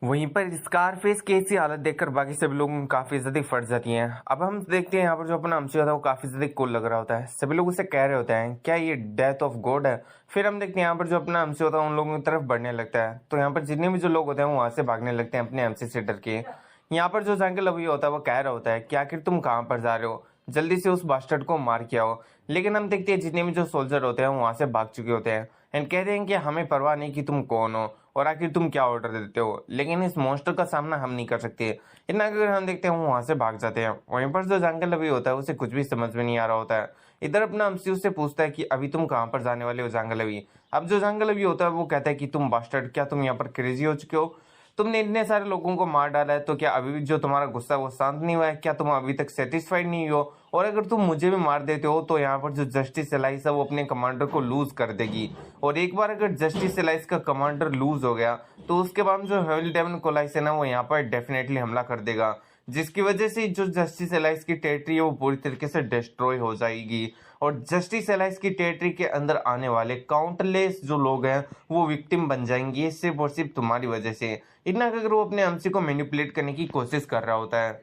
वहीं पर स्कारफेस की ऐसी हालत देखकर बाकी सभी लोग काफी ज्यादा फट जाती हैं। अब हम देखते हैं यहाँ पर जो अपना अंशु होता है वो काफी ज्यादा कूल लग रहा होता है। सभी लोग उसे कह रहे होते हैं क्या ये डेथ ऑफ गॉड है। फिर हम देखते हैं यहाँ पर जो अपना अंशु होता है उन लोगों की तरफ बढ़ने लगता है, तो यहाँ पर जितने भी जो लोग होते हैं वो वहां से भागने लगते हैं अपने एमसी से डर के। यहाँ पर जो जंगल अभी होता है वो कह रहा होता है कि आखिर तुम कहाँ पर जा रहे हो, जल्दी से उस बास्टर्ड को मार के आओ। लेकिन हम देखते हैं जितने भी जो सोल्जर होते हैं वो वहां से भाग चुके होते हैं एंड कहते हैं कि हमें परवाह नहीं कि तुम कौन हो और आखिर तुम क्या ऑर्डर देते हो, लेकिन इस मॉन्स्टर का सामना हम नहीं कर सकते। इतना अगर हम देखते हैं वो वहां से भाग जाते हैं। वहीं पर जो जंगल अभी होता है उसे कुछ भी समझ में नहीं आ रहा होता है। इधर अपना अमसी उससे पूछता है कि अभी तुम कहाँ पर जाने वाले हो जंगल अभी। अब जो जंगल अभी होता है वो कहता है कि तुम बास्टर्ड, क्या तुम यहाँ पर क्रेजी हो चुके हो? तुमने इतने सारे लोगों को मार डाला है, तो क्या अभी भी जो तुम्हारा गुस्सा है वो शांत नहीं हुआ है? क्या तुम अभी तक सेटिस्फाइड नहीं हो? और अगर तुम मुझे भी मार देते हो तो यहाँ पर जो जस्टिस एलाइस है वो अपने कमांडर को लूज कर देगी। और एक बार अगर जस्टिस एलाइस का कमांडर लूज हो गया तो उसके बाद जो हेविल डेमन कोलाइस है ना वो यहाँ पर डेफिनेटली हमला कर देगा, जिसकी वजह से जो जस्टिस एलाइस की टेरिटरी है वो पूरी तरीके से डिस्ट्रॉय हो जाएगी। और जस्टिस एलाइस की टेरिटरी के अंदर आने वाले काउंटलेस जो लोग हैं वो विक्टिम बन जाएंगे सिर्फ और सिर्फ तुम्हारी वजह से। इतना अगर वो अपने एमसी को मैनिपुलेट करने की कोशिश कर रहा होता है,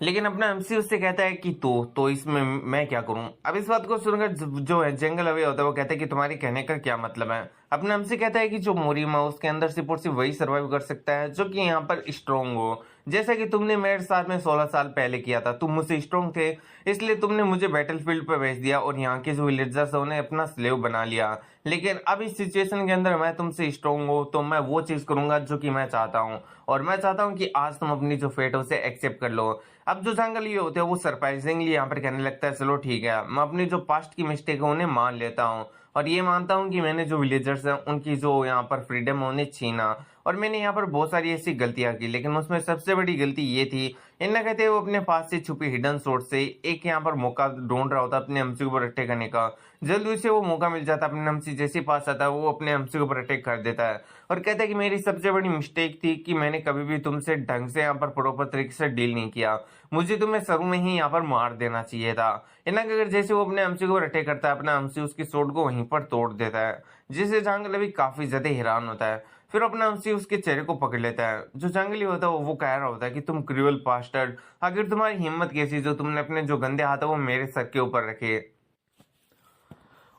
लेकिन अपना एमसी उससे कहता है कि तो इसमें मैं क्या करूं। अब इस बात को सुनकर जो है जंगल अवे होता है वो कहता है कि तुम्हारे कहने का क्या मतलब है। अपना एमसी कहता है कि जो मोरिमा उसके अंदर सिर्फ और सिर्फ वही सर्वाइव कर सकता है जो कि यहाँ पर स्ट्रोंग हो, जैसा कि तुमने मेरे साथ में 16 साल पहले किया था। तुम मुझसे स्ट्रोंग थे इसलिए तुमने मुझे बैटलफील्ड पर भेज दिया और यहाँ के जो विलेजर्स है उन्हें अपना स्लेव बना लिया। लेकिन अब इस सिचुएशन के अंदर मैं तुमसे स्ट्रोंग हो तो मैं वो चीज करूंगा जो कि मैं चाहता हूँ, और मैं चाहता हूँ कि आज तुम अपनी जो फेट है उसे एक्सेप्ट कर लो। अब जो जंगल ये होते हैं वो सरप्राइजिंगली यहाँ पर कहने लगता है चलो ठीक है, मैं अपनी जो पास्ट की मिस्टेक है उन्हें मान लेता हूँ और ये मानता हूँ कि मैंने जो विलेजर्स हैं उनकी जो यहाँ पर फ्रीडम है उन्हें छीना, और मैंने यहाँ पर बहुत सारी ऐसी गलतियां की, लेकिन उसमें सबसे बड़ी गलती ये थी। इन्ना कहते हैं वो अपने पास से छुपी हिडन सोर्स से एक यहाँ पर मौका ढूंढ रहा होता अपने एमसी के ऊपर अटैक करने का। जल्दी से वो मौका मिल जाता, अपने एमसी जैसे पास आता है वो अपने एमसी के ऊपर अटैक कर देता है और कहता है कि मेरी सबसे बड़ी मिस्टेक थी कि मैंने कभी भी तुमसे ढंग से यहाँ पर प्रॉपर तरीके से डील नहीं किया। मुझे तुम्हें शुरू में ही यहाँ पर मार देना चाहिए था। इन्ना अगर जैसे वो अपने एमसी के ऊपर अटैक करता है अपना एमसी उसकी सोड को वहीं पर तोड़ देता है, जिससे जंगल अभी काफी ज्यादा हैरान होता है। फिर अपना एमसी उसके चेहरे को पकड़ लेता है। जो जंगली होता है वो कह रहा होता है कि तुम क्रूअल बास्टर्ड, आखिर तुम्हारी हिम्मत कैसी जो तुमने अपने जो गंदे हाथ है वो मेरे सर के ऊपर रखे।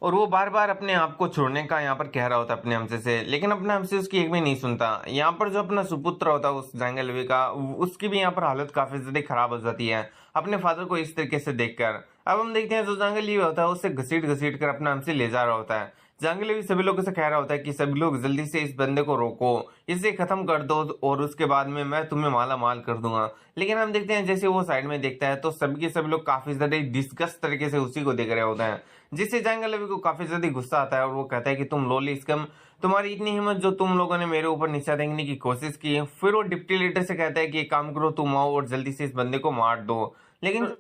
और वो बार बार अपने आप को छोड़ने का यहाँ पर कह रहा होता है अपने हमसे से, लेकिन अपना हमसे उसकी एक भी नहीं सुनता। यहाँ पर जो अपना सुपुत्र होता है उस जंगलवे का, उसकी भी यहाँ पर हालत काफी ज्यादा खराब हो जाती है अपने फादर को इस तरीके से देखकर। अब हम देखते हैं जो जंगली होता है उससे घसीट घसीट कर अपना हमसे ले जा रहा होता है। जंगली भी सभी लोगों से कह रहा होता है कि सभी लोग जल्दी से इस बंदे को रोको, इसे खत्म कर दो और उसके बाद में मैं तुम्हें माला माल कर दूंगा। लेकिन हम देखते हैं जैसे वो साइड में देखता है तो सभी के सभी लोग काफी ज्यादा डिस्कस तरीके से उसी को देख रहे होते हैं, जिससे जंगल अभी को काफी ज्यादा गुस्सा आता है और वो कहता है कि तुम लोली स्कम, तुम्हारी इतनी हिम्मत जो तुम लोगों ने मेरे ऊपर नीचा देखने की कोशिश की है। फिर वो डिप्टी लीडर से कहता है कि एक काम करो, तुम आओ और जल्दी से इस बंदे को मार दो। लेकिन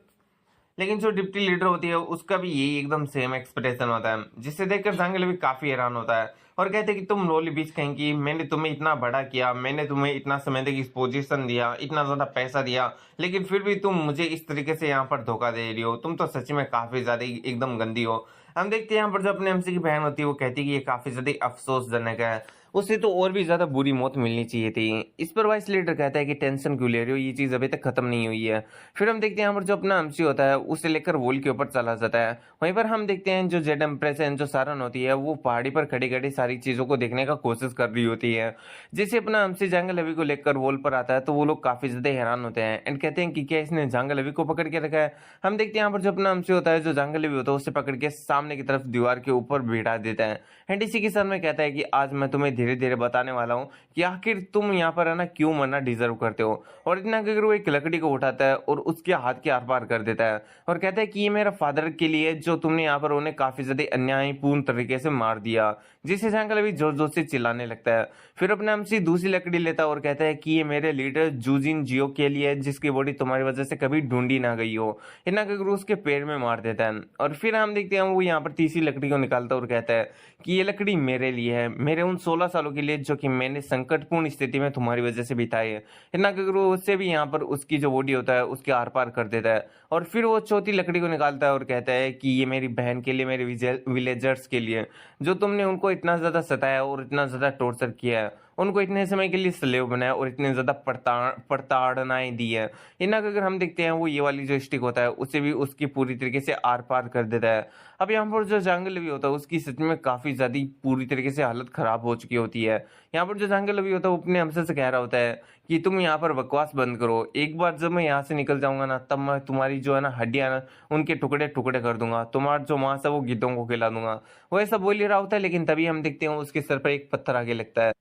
लेकिन जो डिप्टी लीडर होती है उसका भी यही एकदम सेम एक्सप्रेशन होता है, जिससे देखकर जंगल भी काफी हैरान होता है और कहते हैं कि तुम लोली बीच कहेंगी, मैंने तुम्हें इतना बड़ा किया, मैंने तुम्हें इतना समय तक इस पोजीशन दिया, इतना ज्यादा पैसा दिया, लेकिन फिर भी तुम मुझे इस तरीके से यहाँ पर धोखा दे रही हो। तुम तो सच में काफी ज्यादा एकदम गंदी हो। हम देखते हैं यहाँ पर जो अपने एमसी की बहन होती है वो कहती है कि ये काफी ज्यादा अफसोसजनक है, उसे तो और भी ज्यादा बुरी मौत मिलनी चाहिए थी। इस पर वाइस लीडर कहता है कि टेंशन क्यों ले रहे हो, ये चीज अभी तक खत्म नहीं हुई है। फिर हम देखते हैं यहाँ पर जो अपना एमसी होता है उसे लेकर वॉल के ऊपर चला जाता है। वहीं पर हम देखते हैं जो जेड एम्प्रेस है जो सारन होती है वो पहाड़ी पर खड़ी खड़ी सारी चीजों को देखने का कोशिश कर रही होती है। जैसे अपना एमसी जंगल अभी को लेकर वॉल पर आता है तो वो लोग काफी ज्यादा हैरान होते हैं एंड कहते हैं कि क्या इसने जंगल अभी को पकड़ के रखा है। हम देखते हैं यहाँ पर जो अपना एमसी होता है जो जंगल अभी होता है उसे पकड़ के सामने की तरफ दीवार के ऊपर बिठा देता है एंड इसी के साथ में कहता है कि आज मैं तुम्हें धीरे धीरे बताने वाला हूँ कि आखिर तुम यहाँ पर है ना क्यों मरना डिजर्व करते हो। और इतना अगर वो एक लकड़ी को उठाता है और उसके हाथ के आर पार कर देता है और कहता है कि ये मेरा फादर के लिए जो तुमने यहाँ पर उन्हें काफी ज्यादा अन्यायपूर्ण तरीके से मार दिया, जिससे जंगल अभी जोर जोर से चिल्लाने लगता है। फिर अपने हमसे दूसरी लकड़ी लेता है और कहता है कि ये मेरे लीडर जूजिन जियो के लिए जिसकी बॉडी तुम्हारी वजह से कभी ढूंढी ना गई हो। इतना अगर उसके पेड़ में मार देता है और फिर हम देखते हैं वो यहाँ पर तीसरी लकड़ी को निकालता है और कहता है कि ये लकड़ी मेरे लिए है, मेरे उन 16 सालों के लिए जो कि मैंने संकटपूर्ण स्थिति में तुम्हारी वजह से बिताई है। इतना अगर वो उससे भी यहाँ पर उसकी जो बॉडी होता है उसके आर पार कर देता है और फिर वो चौथी लकड़ी को निकालता है और कहता है कि ये मेरी बहन के लिए, मेरे विलेजर्स के लिए जो तुमने उनको इतना ज्यादा सताया और इतना ज्यादा टॉर्चर किया है। उनको इतने समय के लिए स्लेव बनाया और इतने ज़्यादा प्रताड़नाएं दी है। इनका अगर हम देखते हैं वो ये वाली जो स्टिक होता है उसे भी उसकी पूरी तरीके से आर पार कर देता है। अब यहाँ पर जो जंगल भी होता है उसकी सच में काफ़ी ज़्यादा पूरी तरीके से हालत ख़राब हो चुकी होती है। यहाँ पर जो जंगल भी होता है वो अपने हमसे से कह रहा होता है कि तुम यहाँ पर बकवास बंद करो, एक बार जब मैं यहाँ से निकल जाऊंगा ना तब मैं तुम्हारी जो है ना हड्डियां ना उनके टुकड़े टुकड़े कर दूंगा, तुम्हारा जो मांस है वो गिद्धों को खिला दूंगा। वो ऐसा बोल ही रहा होता है लेकिन तभी हम देखते हैं उसके सर पर एक पत्थर आगे लगता है।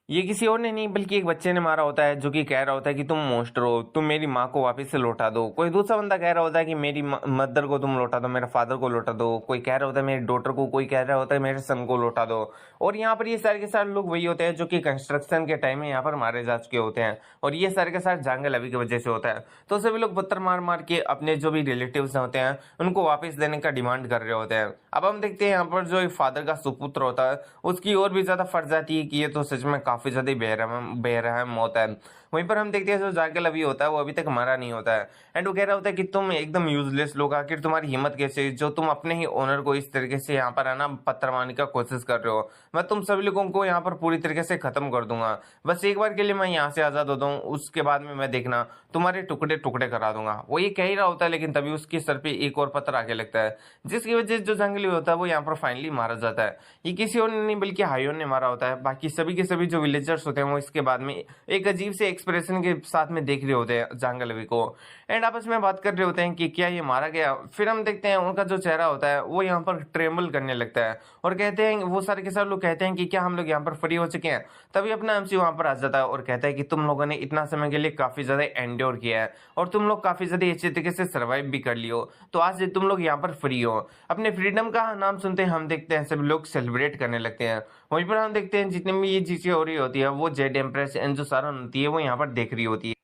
ये किसी और ने नहीं बल्कि एक बच्चे ने मारा होता है जो कि कह रहा होता है कि तुम मोस्टर हो, तुम मेरी माँ को वापस से लौटा दो। कोई दूसरा बंदा कह रहा होता है कि मेरी मदर को तुम लौटा दो, मेरे फादर को लौटा दो। कोई कह रहा होता है मेरी डॉटर को, कोई कह रहा होता है मेरे सन को लौटा दो। और यहाँ पर ये सारे के सारे लोग वही होते हैं जो कि कंस्ट्रक्शन के टाइम में यहाँ पर मारे जा चुके होते हैं और ये सारे के सारे जंगल अभी की वजह से होता है। तो सभी लोग पत्थर मार मार के अपने जो भी रिलेटिव्स होते हैं उनको वापस देने का डिमांड कर रहे होते हैं। अब हम देखते हैं यहाँ पर जो फादर का सुपुत्र होता है उसकी और भी ज्यादा फट जाती है कि ये तो सच में काफी ज्यादा बेरहम मौत है। वहीं पर हम देखते हैं जो जाके अभी होता है वो अभी तक मरा नहीं होता है एंड वो कह रहा होता है कि तुम एकदम यूजलेस लोग, आखिर तुम्हारी हिम्मत कैसे जो तुम अपने ही ओनर को इस तरीके से यहाँ पर है ना पत्थर मारने का कोशिश कर रहे हो। मैं तुम सभी लोगों को यहाँ पर पूरी तरीके से खत्म कर दूंगा, बस एक बार के लिए मैं यहाँ से आजाद हो दूँ, उसके बाद में मैं देखना तुम्हारे टुकड़े टुकड़े करा दूंगा। वो ये कह ही रहा होता है लेकिन तभी उसके सर पे एक और पत्थर आके लगता है जिसकी वजह से जो जंगली होता है वो यहाँ पर फाइनली मारा जाता है। ये किसी और ने नहीं बल्कि हायोन ने मारा होता है। बाकी सभी के सभी जो विलेजर्स होते हैं वो इसके बाद में एक अजीब से एक्सप्रेशन के साथ में देख रहे होते हैं जंगलवी को एंड आपस में बात कर रहे होते हैं कि क्या ये मारा गया। फिर हम देखते हैं उनका जो चेहरा होता है वो यहाँ पर ट्रेमल करने लगता है और कहते हैं वो सारे के सारे लोग कहते हैं कि क्या हम लोग यहाँ पर फ्री हो चुके हैं। तभी अपना एमसी वहां पर आ जाता है और कहता है कि तुम लोगों ने इतना समय के लिए काफी ज्यादा एंड्योर किया है और तुम लोग काफी ज्यादा अच्छे तरीके से सर्वाइव भी कर लियो, तो आज तुम लोग यहाँ पर फ्री हो। अपने फ्रीडम का नाम सुनते हैं हम देखते हैं सब लोग सेलिब्रेट करने लगते हैं। वहीं पर हम देखते हैं जितने भी ये चीजें हो रही होती है वो जेड एम्प्रेस एंड जो सारा होती है वो यहाँ पर देख रही होती है।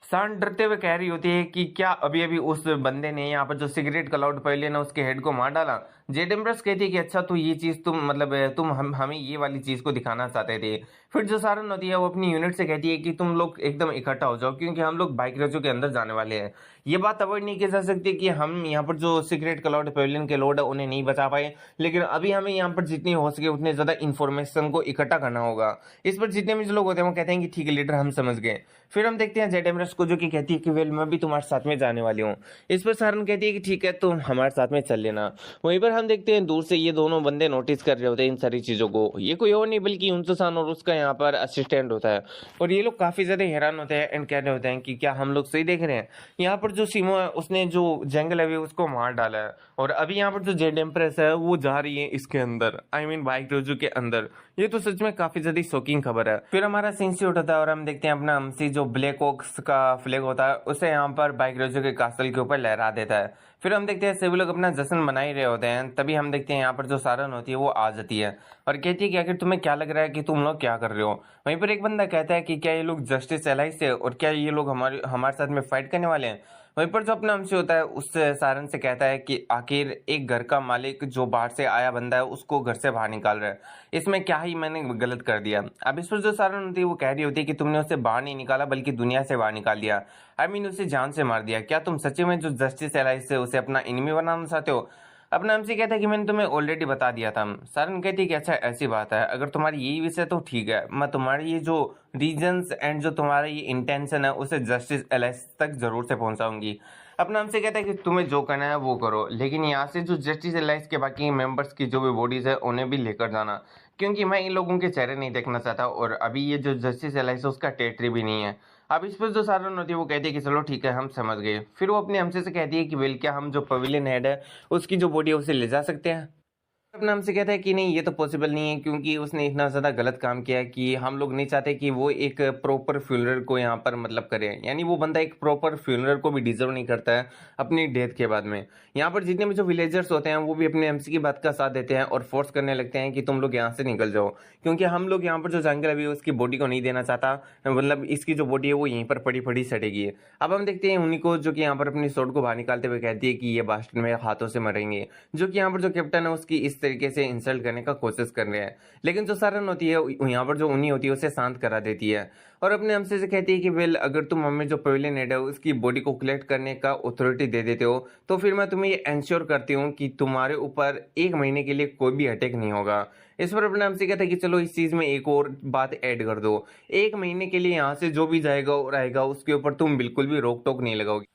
सान डरते हुए कह रही होती है कि क्या अभी अभी उस बंदे ने यहाँ पर जो सिगरेट क्लाउड पहले ने उसके हेड को मार डाला। जेड एम्प्रेस कहती है कि अच्छा तो ये चीज तुम मतलब तुम हमें ये वाली चीज को दिखाना चाहते थे। फिर जो सारन होती है वो अपनी यूनिट से कहती है कि तुम लोग एकदम इकट्ठा हो जाओ क्योंकि हम लोग बाइक रेजो के अंदर जाने वाले हैं। ये बात अवॉइड नहीं की जा सकती कि हम यहाँ पर जो सीक्रेट क्लाउड पेविलियन के लोड है उन्हें नहीं बचा पाए, लेकिन अभी हमें यहाँ पर जितनी हो सके उतने ज्यादा इन्फॉर्मेशन को इकट्ठा करना होगा। इस पर जितने भी जो लोग होते हैं वो कहते हैं कि ठीक है लीडर हम समझ गए। फिर हम देखते हैं जेड एम्प्रेस को जो कि कहती है कि वेल मैं भी तुम्हारे साथ में जाने वाली हूँ। इस पर सारन कहती है कि ठीक है तुम हमारे साथ में चल लेना। वहीं पर हम देखते हैं दूर से ये दोनों बंदे नोटिस कर रहे होते हैं इन सारी चीजों को। ये कोई और नहीं बल्कि उनसान और उसका यहाँ पर असिस्टेंट होता है और ये लोग काफी ज्यादा हैरान होते हैं एंड कह रहे होते हैं कि क्या हम लोग सही देख रहे हैं। यहाँ पर जो सीमो है उसने जो जंगल है उसको मार डाला है और अभी यहाँ पर जो जेड एम्प्रेस है वो जा रही है इसके अंदर, आई मीन बाइक रोजू के अंदर। ये तो सच में काफी ज्यादा शॉकिंग खबर है। फिर हमारा सीन से उठाता है और हम देखते हैं अपना हमसी जो ब्लैक ऑक्स का फ्लैग होता है उसे यहाँ पर बाइक रोजू के कासल के ऊपर लहरा देता है। फिर हम देखते हैं सभी लोग अपना जश्न मना ही रहे होते हैं। तभी हम देखते हैं यहाँ पर जो सारन होती है वो आ जाती है और कहती है कि आखिर तुम्हें क्या लग रहा है कि तुम लोग क्या कर रहे हो। वहीं पर एक बंदा कहता है कि क्या ये लोग जस्टिस एलाइज से और क्या ये लोग हमारे साथ में फाइट करने वाले हैं। वहीं पर जो अपना हमसे होता है उस सारन से कहता है कि आखिर एक घर का मालिक जो बाहर से आया बंदा है उसको घर से बाहर निकाल रहा है, इसमें क्या ही मैंने गलत कर दिया। अब इस पर जो सारन होती है वो कह रही होती है कि तुमने उसे बाहर नहीं निकाला बल्कि दुनिया से बाहर निकाल दिया, आई मीन उसे जान से मार दिया। क्या तुम सच्ची में जो जस्टिस एलाइज से उसे अपना इनिमी बनाना चाहते हो। अपना हमसे कहता है कि मैंने तुम्हें ऑलरेडी बता दिया था। सारन कहती है कि अच्छा ऐसी बात है, अगर तुम्हारी यही विषय तो ठीक है, मैं तुम्हारी ये जो रीजंस एंड जो तुम्हारा ये इंटेंशन है उसे जस्टिस एलाइज तक जरूर से पहुंचाऊंगी। अपना हमसे कहता है कि तुम्हें जो करना है वो करो, लेकिन यहाँ से जो जस्टिस एलाइज के बाकी मेंबर्स की जो भी बॉडीज है उन्हें भी लेकर जाना, क्योंकि मैं इन लोगों के चेहरे नहीं देखना चाहता और अभी ये जो जस्टिस एलाइज है उसका टेरिटरी भी नहीं है। अब इस पर जो सारन होती है वो कहती है कि चलो ठीक है हम समझ गए। फिर वो अपने हमसे से कहती है कि वेल क्या हम जो पवेलियन हेड है उसकी जो बॉडी है उसे ले जा सकते हैं। अपना हमसे कहता है कि नहीं ये तो पॉसिबल नहीं है क्योंकि उसने इतना ज़्यादा गलत काम किया है कि हम लोग नहीं चाहते कि वो एक प्रॉपर फ्यूनरल को यहाँ पर मतलब करे, यानी वो बंदा एक प्रॉपर फ्यूनरल को भी डिजर्व नहीं करता है अपनी डेथ के बाद में। यहाँ पर जितने भी जो विलेजर्स होते हैं वो भी अपने एमसी की बात का साथ देते हैं और फोर्स करने लगते हैं कि तुम लोग यहाँ से निकल जाओ, क्योंकि हम लोग यहाँ पर जो जंगल अभी उसकी बॉडी को नहीं देना चाहता, मतलब इसकी जो बॉडी है वो यहीं पर पड़ी पड़ी सड़ेगी। अब हम देखते हैं उन्हीं को जो कि यहाँ पर अपनी सोड को बाहर निकालते हुए कहती है कि ये बास्टर्ड मेरे हाथों से मरेंगे, जो कि यहाँ पर जो कैप्टन है उसकी इस तरीके से इंसल्ट करने का कोशिश कर रहे हैं। लेकिन जो सारन होती है यहाँ पर जो उन्हीं होती है उसे शांत करा देती है और अपने हमसे से कहती है कि वेल अगर तुम हमें जो पवेलियन हेड है उसकी बॉडी को कलेक्ट करने का अथॉरिटी दे देते हो तो फिर मैं तुम्हें ये इंश्योर करती हूँ कि तुम्हारे ऊपर 1 महीने के लिए कोई भी अटैक नहीं होगा। इस पर अपने हमसे कहता है कि चलो इस चीज में एक और बात ऐड कर दो, 1 महीने के लिए यहाँ से जो भी जाएगा और आएगा उसके ऊपर तुम बिल्कुल भी रोक टोक नहीं लगाओगे।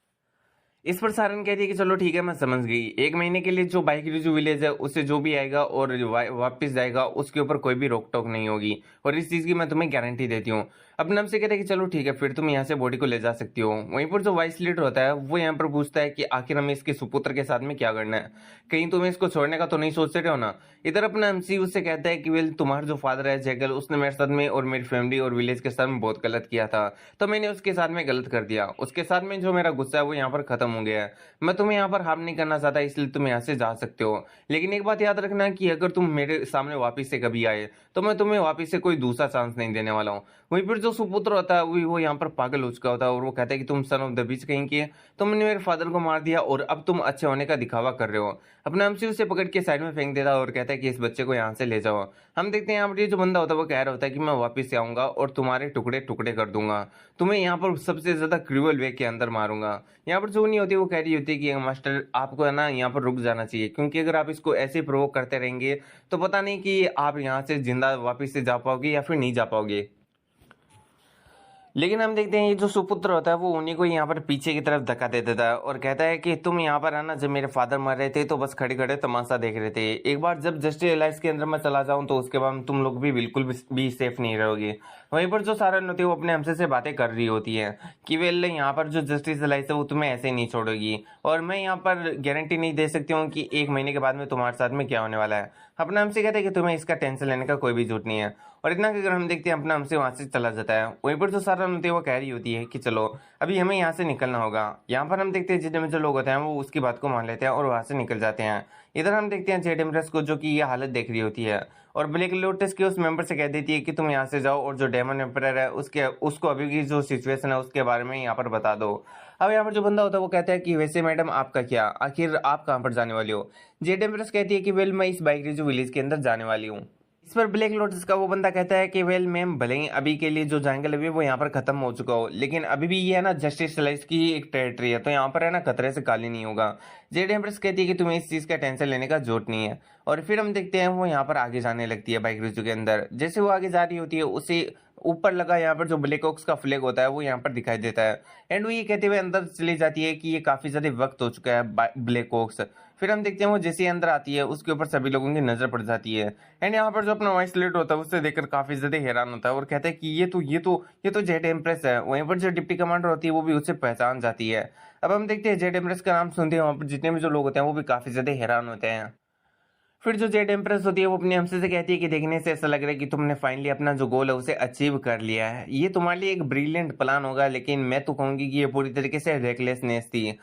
इस पर सारन कहती है कि चलो ठीक है मैं समझ गई, 1 महीने के लिए जो बाइक रिजू विलेज है उससे जो भी आएगा और वापस जाएगा उसके ऊपर कोई भी रोक टोक नहीं होगी और इस चीज की मैं तुम्हें गारंटी देती हूँ। अब नम से कहते हैं कि चलो ठीक है फिर तुम यहाँ से बॉडी को ले जा सकती हो। वहीं पर जो वाइस लीडर होता है वो यहाँ पर पूछता है कि आखिर हमें इसके सुपुत्र के साथ में क्या करना है, कहीं तुम्हें इसको छोड़ने का तो नहीं सोच रहे हो ना। इधर अपना एमसी उससे कहता है कि वेल तुम्हारा जो फादर है जैगल उसने मेरे साथ में और मेरी फैमिली और विलेज के साथ में बहुत गलत किया था तो मैंने उसके साथ में गलत कर दिया, उसके साथ में जो मेरा गुस्सा है वो यहाँ पर खत्म हो गया है। मैं तुम्हें यहाँ पर हार्म नहीं करना चाहता इसलिए तुम यहाँ से जा सकते हो, लेकिन एक बात याद रखना कि अगर तुम मेरे सामने वापिस से कभी आए तो मैं तुम्हें वापिस से कोई दूसरा चांस नहीं देने वाला हूँ। वहीं पर जो सुपुत्र होता है वो यहाँ पर पागल हो चुका होता है और वो कहता है कि तुम सन ऑफ द बीच कहीं की है, तुमने मेरे फादर को मार दिया और अब तुम अच्छे होने का दिखावा कर रहे हो। अपना एमसी उसे पकड़ के साइड में फेंक देता है और कहता है कि इस बच्चे को यहाँ से ले जाओ। हम देखते हैं यहाँ पर जो बंदा होता है वो कह रहा होता है कि मैं वापिस से आऊंगा और तुम्हारे टुकड़े टुकड़े कर दूंगा, तुम्हें यहाँ पर सबसे ज्यादा क्रूअल वे के अंदर मारूंगा। यहाँ पर जो नहीं होती वो कह रही होती है कि मास्टर आपको है ना यहाँ पर रुक जाना चाहिए, क्योंकि अगर आप इसको ऐसे प्रोवोक करते रहेंगे तो पता नहीं कि आप यहाँ से जिंदा वापिस से जा पाओगे या फिर नहीं जा पाओगे। लेकिन हम देखते हैं ये जो सुपुत्र होता है वो उन्हीं को यहाँ पर पीछे की तरफ धक्का दे देता है और कहता है कि तुम यहाँ पर है ना जब मेरे फादर मर रहे थे तो बस खड़े खड़े तमाशा देख रहे थे, एक बार जब जस्टिस एलाइंस के अंदर मैं चला जाऊं तो उसके बाद तुम लोग भी बिल्कुल भी सेफ नहीं रहोगे। वहीं पर जो सारन होती है वो अपने हमसे से बातें कर रही होती है कि वेल यहाँ पर जो जस्टिस एलाइंस है वो तुम्हें ऐसे नहीं छोड़ेगी और मैं यहाँ पर गारंटी नहीं दे सकती हूँ कि 1 महीने के बाद में तुम्हारे साथ में क्या होने वाला है। अपना हमसे कहते हैं कि तुम्हें इसका टेंशन लेने का कोई भी जरूरत नहीं है और इतना कि अगर हम देखते हैं अपना हमसे वहां से चला जाता है। वहीं पर जो सारन होती है वो कह रही होती है कि चलो अभी हमें यहाँ से निकलना होगा। यहाँ पर हम देखते हैं जितने में जो लोग होते हैं वो उसकी बात को मान लेते हैं और वहां से निकल जाते हैं। इधर हम देखते हैं जेड एमरेस को जो कि ये हालत देख रही होती है और ब्लैक लोटस के उस मेंबर से कह देती है कि तुम यहाँ से जाओ और जो डेमन एम्परर है उसको अभी की जो सिचुएशन है उसके बारे में यहाँ पर बता दो। अब यहाँ पर जो बंदा होता है वो कहता है कि वैसे मैडम आपका क्या, आखिर आप कहाँ पर जाने वाली हो। जेड एमरेस कहती है कि वेल मैं इस बाइक रिजू विलेज के अंदर जाने वाली हूँ। इस पर ब्लैक लोटस का वो बंदा कहता है कि वेल मैम भले ही अभी के लिए जो जंगल है वो यहाँ पर खत्म हो चुका हो लेकिन अभी भी ये है ना जस्टिस एलाइंस की एक टेरिटरी है तो यहाँ पर है ना खतरे से खाली नहीं होगा। जेड एम्प्रेस कहती है कि तुम्हें इस चीज का टेंशन लेने का जरूरत नहीं है और फिर हम देखते हैं वो यहाँ पर आगे जाने लगती है बाइक रिजू के अंदर। जैसे वो आगे जा रही होती है उसे ऊपर लगा यहाँ पर जो ब्लैक ऑक्स का फ्लैग होता है वो यहाँ पर दिखाई देता है एंड वो ये कहते हुए अंदर चली जाती है कि ये काफी ज्यादा वक्त हो चुका है ब्लैक ऑक्स। फिर हम देखते हैं वो जैसे ही अंदर आती है उसके ऊपर सभी लोगों की नजर पड़ जाती है एंड यहाँ पर जो अपना वॉइस लेट होता है उससे देखकर काफी ज्यादा हैरान होता है और कहता है कि ये तो जेड एम्प्रेस है। वहीं पर जो डिप्टी कमांडर होती है वो भी उससे पहचान जाती है। अब हम देखते हैं जेड एम्प्रेस का नाम सुनते हैं वहां पर जितने भी जो लोग होते हैं वो भी काफी ज्यादा हैरान होते हैं। फिर जो जेड एम्प्रेस होती है वो अपने हमसे से कहती है कि देखने से ऐसा लग रहा है कि तुमने फाइनली अपना जो गोल है उसे अचीव कर लिया है, ये तुम्हारे लिए एक ब्रिलियंट प्लान होगा लेकिन मैं तो कहूंगी कि ये पूरी तरीके से रेकलेसनेस थी।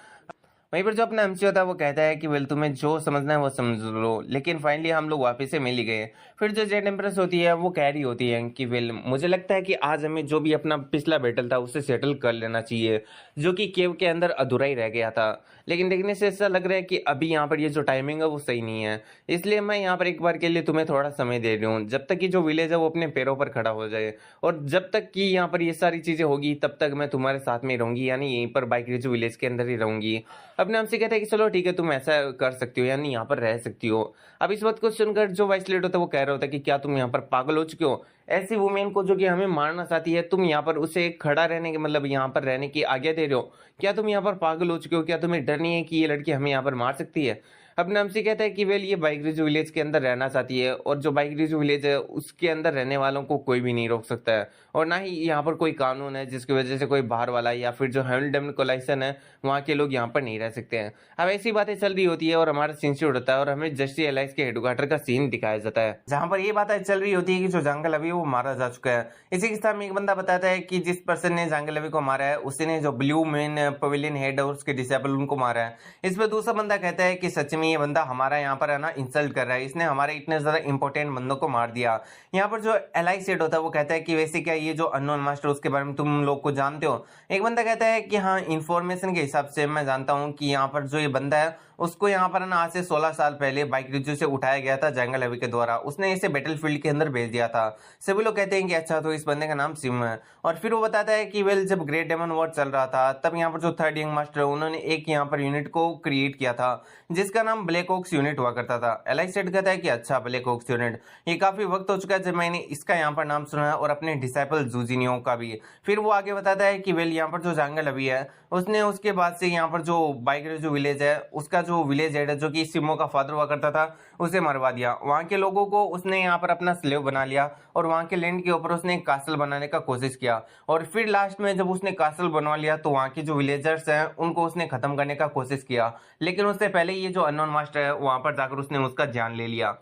वहीं पर जो अपना एमसी होता है वो कहता है कि वेल तुम्हें जो समझना है वो समझ लो, लेकिन फाइनली हम लोग वापस से मिल ही गए। फिर जो जेड एम्प्रेस होती है वो कह रही होती है कि वेल मुझे लगता है कि आज हमें जो भी अपना पिछला बैटल था उसे सेटल कर लेना चाहिए जो कि केव के अंदर अधूरा ही रह गया था, लेकिन देखने से ऐसा लग रहा है कि अभी यहाँ पर ये जो टाइमिंग है वो सही नहीं है, इसलिए मैं यहाँ पर एक बार के लिए तुम्हें थोड़ा समय दे रही हूँ जब तक कि जो विलेज है वो अपने पैरों पर खड़ा हो जाए और जब तक कि यहाँ पर ये सारी चीजें होगी तब तक मैं तुम्हारे साथ में रहूंगी, यानी यहीं पर बाइक रिज विलेज के अंदर ही रहूंगी। अपने हमसे कहते हैं कि चलो ठीक है तुम ऐसा कर सकती हो यानी यहाँ पर रह सकती हो। अब इस बात को सुनकर जो वाइस लेड होता है वो कह रहा होता है कि क्या तुम यहाँ पर पागल हो चुके हो, ऐसी वुमेन को जो कि हमें मारना चाहती है तुम यहाँ पर उसे खड़ा रहने के मतलब यहाँ पर रहने की आज्ञा दे रहे हो, क्या तुम यहाँ पर पागल हो चुके हो, क्या तुम्हें डर नहीं है कि ये लड़की हमें यहाँ पर मार सकती है। अब नमसी कहता है कि वेल ये बाइक रिज विलेज के अंदर रहना चाहती है और जो बाइक रिज विलेज है उसके अंदर रहने वालों को कोई भी नहीं रोक सकता है और ना ही यहाँ पर कोई कानून है जिसकी वजह से कोई बाहर वाला या फिर जो हेमल्टन कोलाइसन है वहाँ के लोग यहाँ पर नहीं रह सकते हैं। अब ऐसी बातें चल रही होती है और हमारा सीन शूट होता है और हमें जस्टिस एलाइंस के हेडक्वार्टर का सीन दिखाया जाता है जहाँ पर ये बातें चल रही होती है कि जो जंगल अभी वो मारा जा चुका है। इसी के साथ में एक बंदा बताता है कि जिस पर्सन ने जंगल अभी को मारा है उसने जो ब्लू मेन पवेलियन हेड है उसके डिसेबल उनको मारा है। इस पर दूसरा बंदा कहता है कि सच में ये बंदा हमारा यहाँ पर है ना इंसल्ट कर रहा है, इसने हमारे इतने ज्यादा इंपॉर्टेंट बंदों को मार दिया। यहाँ पर जो एलाई सेट होता है वो कहता है कि वैसे क्या ये जो अननोन मास्टर उसके बारे में तुम लोग को जानते हो। एक बंदा कहता है कि हाँ इन्फॉर्मेशन के हिसाब से मैं जानता हूँ कि यहाँ पर जो ये बंदा है उसको यहाँ पर ना आज से 16 साल पहले बाइक रिजू से उठाया गया था जंगल हवी के द्वारा। उसने इसे बैटलफील्ड के अंदर भेज दिया था। सभी लोग कहते हैं कि अच्छा, तो इस बंदे का नाम सिम है। और फिर वो बताता है कि वेल, जब ग्रेट डेमन वॉर चल रहा था तब यहाँ पर जो थर्ड यंग मास्टर है उन्होंने एक यहाँ पर यूनिट को क्रिएट किया था जिसका नाम ब्लैक ओक्स यूनिट हुआ करता था। एलाई सेड कहता है कि अच्छा, ब्लैक ओक्स यूनिट, ये काफी वक्त हो चुका है जब मैंने इसका यहाँ पर नाम सुना है, और अपने डिसाइपल जूजिनियो का भी। फिर वो आगे बताता है कि वेल, यहाँ पर जो जंगल अभी है उसने उसके बाद से यहाँ पर जो बाइक जो विलेज है उसका जो विलेज हेड है जो कि सिमो का फादर हुआ करता था उसे मरवा दिया। वहां के लोगों को उसने यहाँ पर अपना स्लेव बना लिया और वहां के लैंड के ऊपर उसने एक कासल बनाने का कोशिश किया। और फिर लास्ट में जब उसने कासल बनवा लिया तो वहां के जो विलेजर्स हैं उनको उसने खत्म करने का कोशिश किया, लेकिन उससे पहले ये जो अननोन मास्टर है वहां पर जाकर उसने उसका जान ले लिया।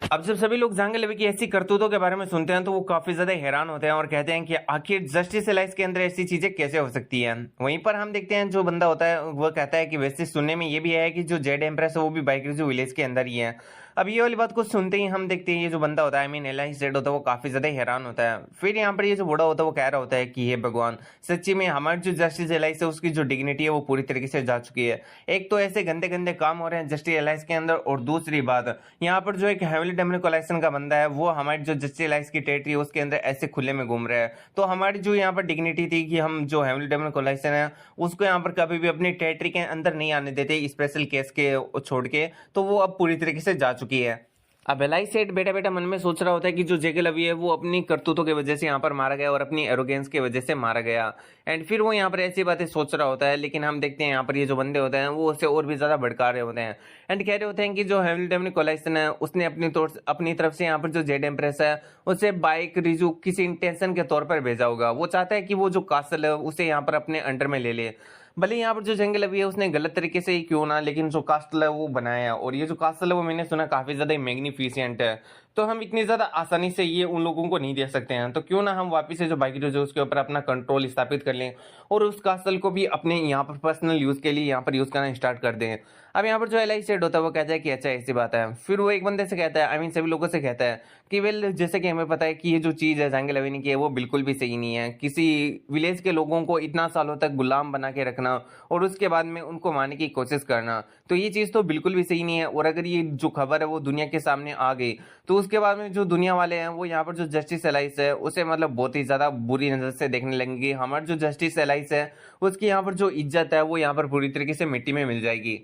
अब जब सभी लोग जंगल लवी की ऐसी करतूतों के बारे में सुनते हैं तो वो काफी ज्यादा हैरान होते हैं और कहते हैं कि आखिर जस्टिस एलाइस के अंदर ऐसी चीजें कैसे हो सकती हैं। वहीं पर हम देखते हैं जो बंदा होता है वो कहता है कि वैसे सुनने में ये भी है कि जो जेड एम्प्रेस है वो भी बाइक जो विलेज के अंदर ही है। अब ये वाली बात को सुनते ही हम देखते हैं ये जो बंदा होता है, आई मीन एलाइस जेड होता है, वो काफी ज्यादा हैरान होता है। फिर यहाँ पर ये जो बूढ़ा होता है वो कह रहा होता है कि हे भगवान, सच्ची में हमारी जो जस्टिस एलाइस है उसकी जो डिग्निटी है वो पूरी तरीके से जा चुकी है। एक तो ऐसे गंदे गंदे काम हो रहे हैं जस्टिस एलाइस के अंदर, और दूसरी बात यहाँ पर जो एक हेविली डेमोनिक कलेक्शन का बंदा है वो हमारी जो जस्टिस एलाइस की टेरिटरी है उसके अंदर ऐसे खुले में घूम रहा है। तो हमारी जो यहाँ पर डिग्निटी थी कि हम जो हेविली डेमोनिक कलेक्शन है उसको यहाँ पर कभी भी अपनी टेरिटरी के अंदर नहीं आने देते स्पेशल केस के छोड़ के, तो वो अब पूरी तरीके से जा चुकी है। अब एलाई सेठ बेटा बेटा मन में सोच रहा होता है कि जो जेके लवी है वो अपनी करतूतों की वजह से यहाँ पर मारा गया और अपनी एरोगेंस की वजह से मारा गया। एंड फिर वो यहाँ पर ऐसी बातें सोच रहा होता है, लेकिन हम देखते हैं यहाँ पर ये जो बंदे होते हैं वो उसे और भी ज्यादा भड़का रहे होते हैं एंड कह रहे होते हैं कि जो हैमिल्टन कोलाइसन है उसने अपनी तरफ से यहाँ पर जो जेड एम्प्रेस है उसे बाइक रिजू किसी इंटेंशन के तौर पर भेजा होगा। वो चाहता है कि वो जो कासल है उसे यहाँ पर अपने अंडर में ले ले। भले यहाँ पर जो जंगल अभी है उसने गलत तरीके से ही क्यों ना, लेकिन जो कास्टल है वो बनाया है, और ये जो कास्टल है वो मैंने सुना काफी ज्यादा मैग्निफिसेंट है। तो हम इतनी ज्यादा आसानी से ये उन लोगों को नहीं दे सकते हैं, तो क्यों ना हम वापिस से जो बाइक जो उसके ऊपर अपना कंट्रोल स्थापित कर लें और उस कास्टल को भी अपने यहाँ पर पर्सनल यूज के लिए यहाँ पर यूज करना स्टार्ट कर दें। अब यहाँ पर जो एलाई सेड होता है वो कहता है कि अच्छा ऐसी बात है। फिर वो एक बंदे से कहता है, आई मीन सभी लोगों से कहता है कि वेल, जैसे कि हमें पता है कि ये जो चीज है जंगल अवेनी की है वो बिल्कुल भी सही नहीं है। किसी विलेज के लोगों को इतना सालों तक गुलाम बना के रखना और उसके बाद में उनको मारने की कोशिश करना, तो ये चीज तो बिल्कुल भी सही नहीं है। और अगर ये जो खबर है वो दुनिया के सामने आ गई तो उसके बाद में जो दुनिया वाले हैं वो यहाँ पर जो जस्टिस एलाइस है उसे मतलब बहुत ही ज्यादा बुरी नजर से देखने लगेंगे। हमारे जो जस्टिस एलाइस है उसकी यहाँ पर जो इज्जत है वो यहाँ पर पूरी तरीके से मिट्टी में मिल जाएगी।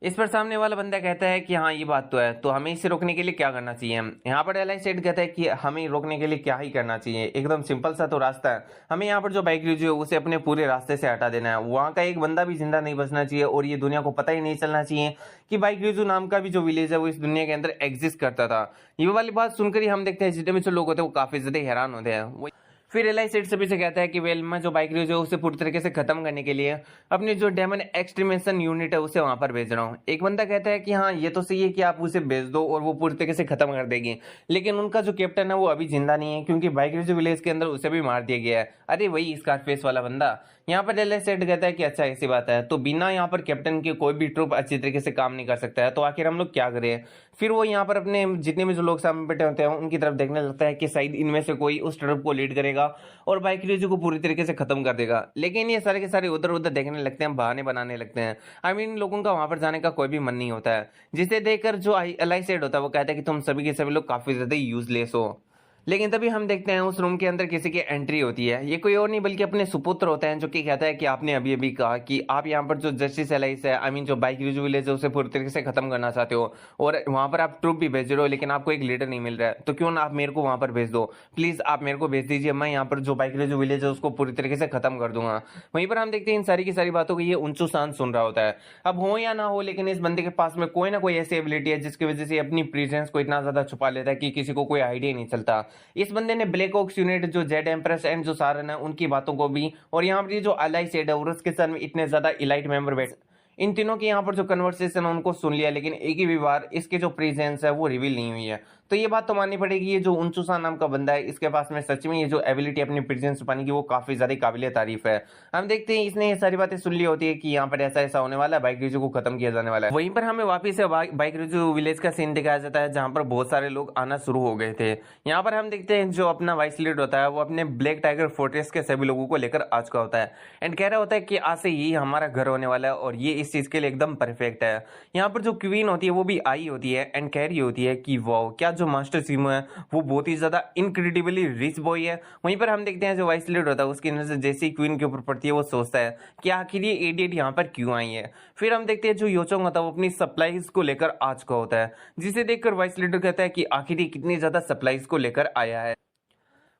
इस पर सामने वाला बंदा कहता है कि हाँ ये बात तो है, तो हमें इसे रोकने के लिए क्या करना चाहिए। यहाँ पर एलाई सेड कहता है कि हमें रोकने के लिए क्या ही करना चाहिए, एकदम सिंपल सा तो रास्ता है। हमें यहाँ पर जो बाइक रिव्यू है उसे अपने पूरे रास्ते से हटा देना है। वहाँ का एक बंदा भी जिंदा नहीं बचना चाहिए और ये दुनिया को पता ही नहीं चलना चाहिए कि बाइक रिव्यू नाम का भी जो विलेज है वो इस दुनिया के अंदर एग्जिस्ट करता था। ये वाली बात सुनकर ही हम देखते हैं जितने भी जो लोग होते हैं वो काफी ज्यादा हैरान होते हैं। फिर एलाई सेड सभी से कहता है कि वेल, मैं जो बाइक रिव्यू है उसे पूरी तरीके से खत्म करने के लिए अपनी जो डेमन एक्सट्रीमेशन यूनिट है उसे वहां पर भेज रहा हूँ। एक बंदा कहता है कि हाँ ये तो सही है कि आप उसे भेज दो और वो पूरी तरीके से खत्म कर देगी, लेकिन उनका जो कैप्टन है वो अभी जिंदा नहीं है क्योंकि बाइक रिव्यू विलेज के अंदर उसे भी मार दिया गया है। अरे वही स्कारफेस वाला बंदा। यहाँ पर एलाई सेड कहता है कि अच्छा ऐसी बात है, तो बिना यहाँ पर कैप्टन के कोई भी ट्रूप अच्छी तरीके से काम नहीं कर सकता है, तो आखिर हम लोग क्या करें। फिर वो यहाँ पर अपने जितने भी जो लोग सामने बैठे होते हैं उनकी तरफ देखने लगता है कि शायद इनमें से कोई उस ट्रूप को लीड करेगा और बाइक रिव्यू को पूरी तरीके से खत्म कर देगा। लेकिन ये सारे के सारे उधर उधर देखने लगते हैं, बहाने बनाने लगते हैं। आई मीन लोगों का वहां पर जाने का कोई भी मन नहीं होता है, जिसे देखकर जो एलाई सेड होता है वो कहता है कि तुम सभी के सभी लोग काफी ज्यादा यूजलेस हो। लेकिन तभी हम देखते हैं उस रूम के अंदर किसी की एंट्री होती है। ये कोई और नहीं बल्कि अपने सुपुत्र होते हैं, जो कि कहता है कि आपने अभी अभी कहा कि आप यहाँ पर जो जस्टिस एलाइस है, आई मीन जो बाइक रिव्यू विलेज है उसे पूरी तरीके से खत्म करना चाहते हो और वहां पर आप ट्रूप भी भेज रहे हो, लेकिन आपको एक लीडर नहीं मिल रहा है। तो क्यों ना आप मेरे को वहां पर भेज दो, प्लीज आप मेरे को भेज दीजिए, मैं यहाँ पर जो बाइक रिव्यू विलेज है उसको पूरी तरीके से खत्म कर दूंगा। वहीं पर हम देखते हैं इन सारी की सारी बातों को ये उंचू शांत सुन रहा होता है। अब हो या ना हो, लेकिन इस बंदे के पास में कोई ना कोई ऐसी एबिलिटी है जिसकी वजह से अपनी प्रेजेंस को इतना ज्यादा छुपा लेता है कि किसी को कोई आइडिया नहीं चलता। इस बंदे ने ब्लैक ओक्स यूनिट, जो जेड एम्प्रेस एंड जो सारन है उनकी बातों को भी, और यहाँ पर जो एलाई सेड है और उसके साथ में इतने ज्यादा इलाइट मेंबर बैठ, इन तीनों की यहाँ पर जो कन्वर्सेशन है उनको सुन लिया, लेकिन एक ही भी बार इसके जो प्रेजेंस है वो रिवील नहीं हुई है। तो ये बात तो माननी पड़ेगी, ये जो उनचुसा नाम का बंदा है इसके पास में सच में ये जो एबिलिटी अपनी प्रेजेंस छुपाने की वो काफी ज्यादा काबिल तारीफ है। हम देखते हैं इसने ये सारी बातें सुन ली होती है कि यहाँ पर ऐसा ऐसा होने वाला है, बाइक रिजू को खत्म किया जाने वाला है। वहीं पर हमें वापिस से बाइक रिजू विलेज का सीन दिखाया जाता है जहां पर बहुत सारे लोग आना शुरू हो गए थे। यहाँ पर हम देखते हैं जो अपना वाइस लीड होता है वो अपने ब्लैक टाइगर फोर्ट्रेस के सभी लोगों को लेकर आ चुका होता है एंड कह रहा होता है कि आज से ये हमारा घर होने वाला है और ये इस चीज के लिए एकदम परफेक्ट है। यहाँ पर जो क्वीन होती है वो भी आई होती है एंड कह रही होती है कि वाओ, क्या जो मास्टर सीमो है वो बहुत ही ज्यादा इनक्रेडिबली रिच बॉय है। वहीं पर हम देखते हैं जो वाइस लीड होता है उसकी नजर जैसे ही क्वीन के ऊपर पड़ती है वो सोचता है कि आखिर ये इडियट यहाँ पर क्यों आई है। फिर हम देखते हैं जो योचोंग होता है वो अपनी सप्लाईज को लेकर आ चुका होता है, जिसे देखकर वाइस लीडर कहता है कि आखिर ये कितनी ज्यादा सप्लाईज को लेकर आया है।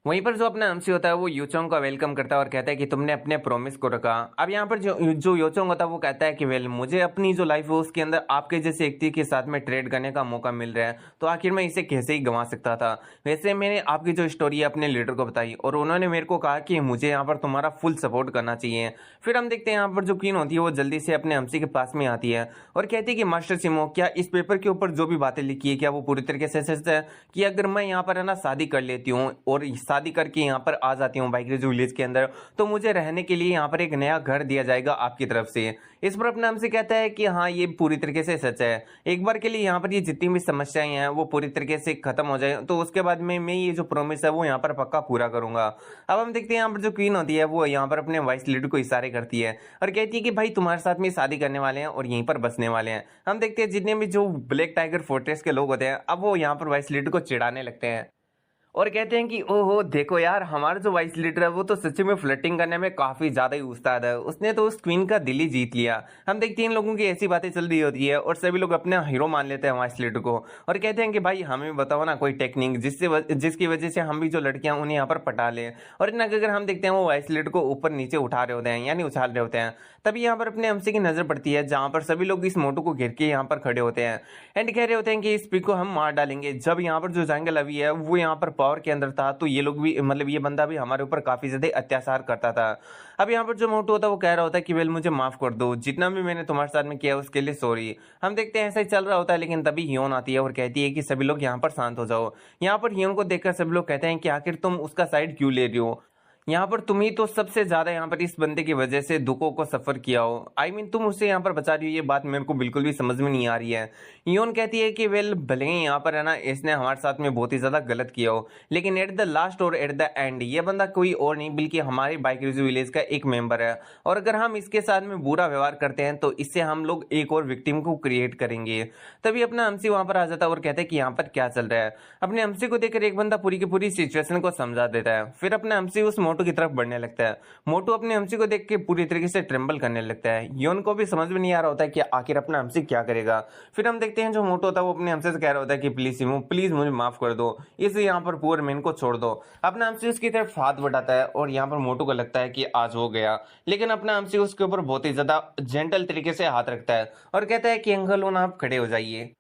वहीं पर जो अपना एमसी होता है वो योचोंग का वेलकम करता है और कहता है कि तुमने अपने प्रॉमिस को रखा। अब यहाँ पर जो योचोंग होता है वो कहता है कि वेल, मुझे अपनी जो लाइफ है उसके अंदर आपके जैसे व्यक्ति के साथ में ट्रेड करने का मौका मिल रहा है, तो आखिर मैं इसे कैसे ही गंवा सकता था। वैसे मैंने आपकी जो स्टोरी है अपने लीडर को बताई और उन्होंने मेरे को कहा कि मुझे यहाँ पर तुम्हारा फुल सपोर्ट करना चाहिए। फिर हम देखते हैं यहाँ पर जो क्वीन होती है वो जल्दी से अपने एमसी के पास में आती है और कहती है कि मास्टर सिमो, क्या इस पेपर के ऊपर जो भी बातें लिखी है क्या वो पूरी तरीके से सच है कि अगर मैं यहाँ पर है ना शादी कर लेती हूँ और शादी करके यहाँ पर आ जाती हूँ बाइक रिजू विलेज के अंदर, तो मुझे रहने के लिए यहाँ पर एक नया घर दिया जाएगा आपकी तरफ से। इस पर अपने हमसे कहता है कि हाँ, ये पूरी तरीके से सच है। एक बार के लिए यहाँ पर ये जितनी भी समस्याएं हैं वो पूरी तरीके से खत्म हो जाए तो उसके बाद में मैं ये जो प्रॉमिस है वो यहाँ पर पक्का पूरा करूंगा। अब हम देखते हैं यहाँ पर जो क्वीन होती है वो यहाँ पर अपने वाइस लीडर को इशारे करती है और कहती है कि भाई तुम्हारे साथ में शादी करने वाले हैं और यहीं पर बसने वाले हैं। हम देखते हैं जितने भी जो ब्लैक टाइगर फोर्ट्रेस के लोग होते हैं अब वो यहाँ पर वाइस लीडर को चिढ़ाने लगते हैं और कहते हैं कि ओहो देखो यार, हमारा जो वाइस लीडर है वो तो सच्ची में फ्लर्टिंग करने में काफी ज्यादा ही उस्ताद है, उसने तो उस क्वीन का दिल ही जीत लिया। हम देखते हैं इन लोगों की ऐसी बातें चल रही होती है और सभी लोग अपना हीरो मान लेते हैं वाइस लीडर को और कहते हैं कि भाई हमें बताओ ना कोई टेक्निक जिसकी वजह से हम भी जो लड़कियां उन्हें यहाँ पर पटा लें। और इतना अगर हम देखते हैं वो वाइस लीडर को ऊपर नीचे उठा रहे होते हैं यानी उछाल रहे होते हैं, तभी यहाँ पर अपने एमसी की नजर पड़ती है जहां पर सभी लोग इस मोटू को घेर के यहाँ पर खड़े होते हैं एंड कह रहे होते हैं कि इस पी को हम मार डालेंगे। जब यहाँ पर जो जंगल अभी है वो यहाँ पर पावर के अंदर था तो ये लोग भी मतलब ये बंदा भी हमारे ऊपर काफी ज्यादा अत्याचार करता था। अब यहाँ पर जो मोटू होता है वो कह रहा होता है कि वेल मुझे माफ कर दो, जितना भी मैंने तुम्हारे साथ में किया उसके लिए सॉरी। हम देखते हैं ऐसा ही चल रहा होता है लेकिन तभी हियोन आती है और कहती है कि सभी लोग यहाँ पर शांत हो जाओ। यहाँ पर हियोन को देखकर सभी लोग कहते हैं कि आखिर तुम उसका साइड क्यों ले रही हो, यहाँ पर तुम ही तो सबसे ज्यादा यहाँ पर इस बंदे की वजह से दुखों को सफर किया हो। तुम उसे यहाँ पर बचा रही हो, ये बात मेरे को बिल्कुल भी समझ में नहीं आ रही है। योन कहती है कि वेल भले ही यहाँ पर है ना इसने हमारे साथ में बहुत ही ज्यादा गलत किया हो, लेकिन एट द लास्ट और एट द एंड ये बंदा कोई और नहीं बल्कि हमारे बाइक रिव्यू विलेज का एक मेंबर है और अगर हम इसके साथ में बुरा व्यवहार करते हैं तो इससे हम लोग एक और विक्टिम को क्रिएट करेंगे। तभी अपना एमसी वहां पर आ जाता है और कहता है कि यहाँ पर क्या चल रहा है। अपने एमसी को देखकर एक बंदा पूरी की पूरी सिचुएशन को समझा देता है। फिर अपना एमसी उस मोटू की तरफ बढ़ने लगता है। मोटू अपने एमसी को देख के पूरी तरीके से ट्रेम्बल करने लगता है। योन को भी समझ में नहीं आ रहा होता है कि आखिर अपना एमसी क्या करेगा। फिर हम देखते हैं जो मोटू होता है वो अपने एमसी से कह रहा होता है कि प्लीज सिमो, प्लीज मुझे माफ कर दो, इस यहाँ पर पुअर मैन को छोड़ दो। अपना एमसी उसकी तरफ हाथ बढ़ाता है और यहाँ पर मोटू को लगता है कि आज हो गया, लेकिन अपना एमसी उसके ऊपर बहुत ही ज्यादा जेंटल तरीके से हाथ रखता है और कहता है कि अंकल लोन आप खड़े हो जाइए।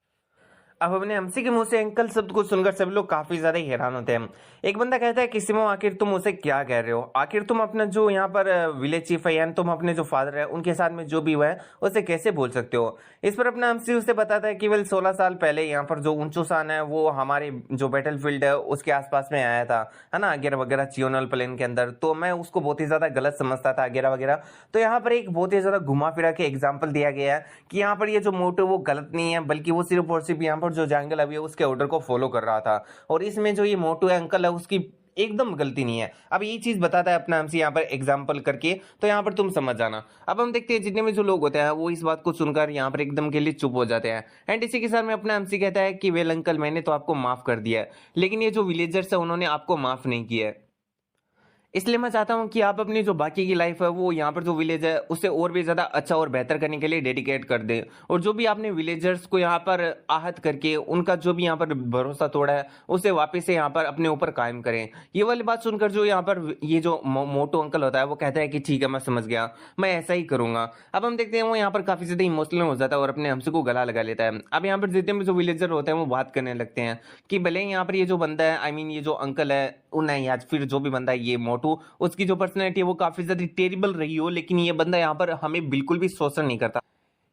अब अपने एमसी के मुंह से अंकल शब्द को सुनकर सब लोग काफी ज्यादा हैरान होते हैं। एक बंदा कहता है कि सिमो आखिर तुम उसे क्या कह रहे हो, आखिर तुम अपना जो यहाँ पर विलेज चीफ है यानी तुम अपने जो फादर है उनके साथ में जो भी हुआ है उसे कैसे बोल सकते हो। इस पर अपना एमसी उसे बताता है कि वेल 16 साल पहले यहाँ पर जो ऊंचूसान है वो हमारे जो बैटलफील्ड है उसके आसपास में आया था, है ना, अगेरा वगैरह चियोनल प्लेन के अंदर, तो मैं उसको बहुत ही ज्यादा गलत समझता था अगेरा वगैरह। तो यहाँ पर एक बहुत ही ज्यादा घुमा फिरा के एग्जाम्पल दिया गया है कि यहाँ पर ये जो मोटो वो गलत नहीं है बल्कि वो सिर्फ और सिर्फ यहाँ पर जो जंगल अभी है उसके ऑर्डर को फॉलो कर रहा था और इसमें जो ये मोटू है अंकल है उसकी एकदम गलती नहीं है। अब ये चीज बताता है अपना एमसी यहाँ पर एग्जाम्पल करके, तो यहाँ पर तुम समझ जाना। अब हम देखते हैं जितने भी जो लोग होते हैं वो इस बात को सुनकर यहाँ पर एकदम के लिए चुप हो जाते हैं एंड इसी के साथ में अपना एमसी कहता है कि वेल अंकल मैंने तो आपको माफ कर दिया है, लेकिन ये जो विलेजर्स है उन्होंने आपको माफ नहीं किया है, इसलिए मैं चाहता हूं कि आप अपनी जो बाकी की लाइफ है वो यहाँ पर जो विलेज है उसे और भी ज्यादा अच्छा और बेहतर करने के लिए डेडिकेट कर दें और जो भी आपने विलेजर्स को यहाँ पर आहत करके उनका जो भी यहाँ पर भरोसा तोड़ा है उसे वापस से यहाँ पर अपने ऊपर कायम करें। ये वाली बात सुनकर जो यहाँ पर ये जो मोटो अंकल होता है वो कहता है कि ठीक है मैं समझ गया, मैं ऐसा ही करूंगा। अब हम देखते हैं वो यहाँ पर काफी ज्यादा इमोशनल हो जाता है और अपने हमसे को गला लगा लेता है। अब यहाँ पर जितने भी जो विलेजर होते हैं वो बात करने लगते हैं कि भले यहाँ पर ये जो बंदा है ये जो अंकल है नहीं या फिर जो भी बंदा है ये मोटू, उसकी जो पर्सनैलिटी है वो काफी ज्यादा टेरिबल रही हो, लेकिन ये बंदा यहाँ पर हमें बिल्कुल भी शोषण नहीं करता।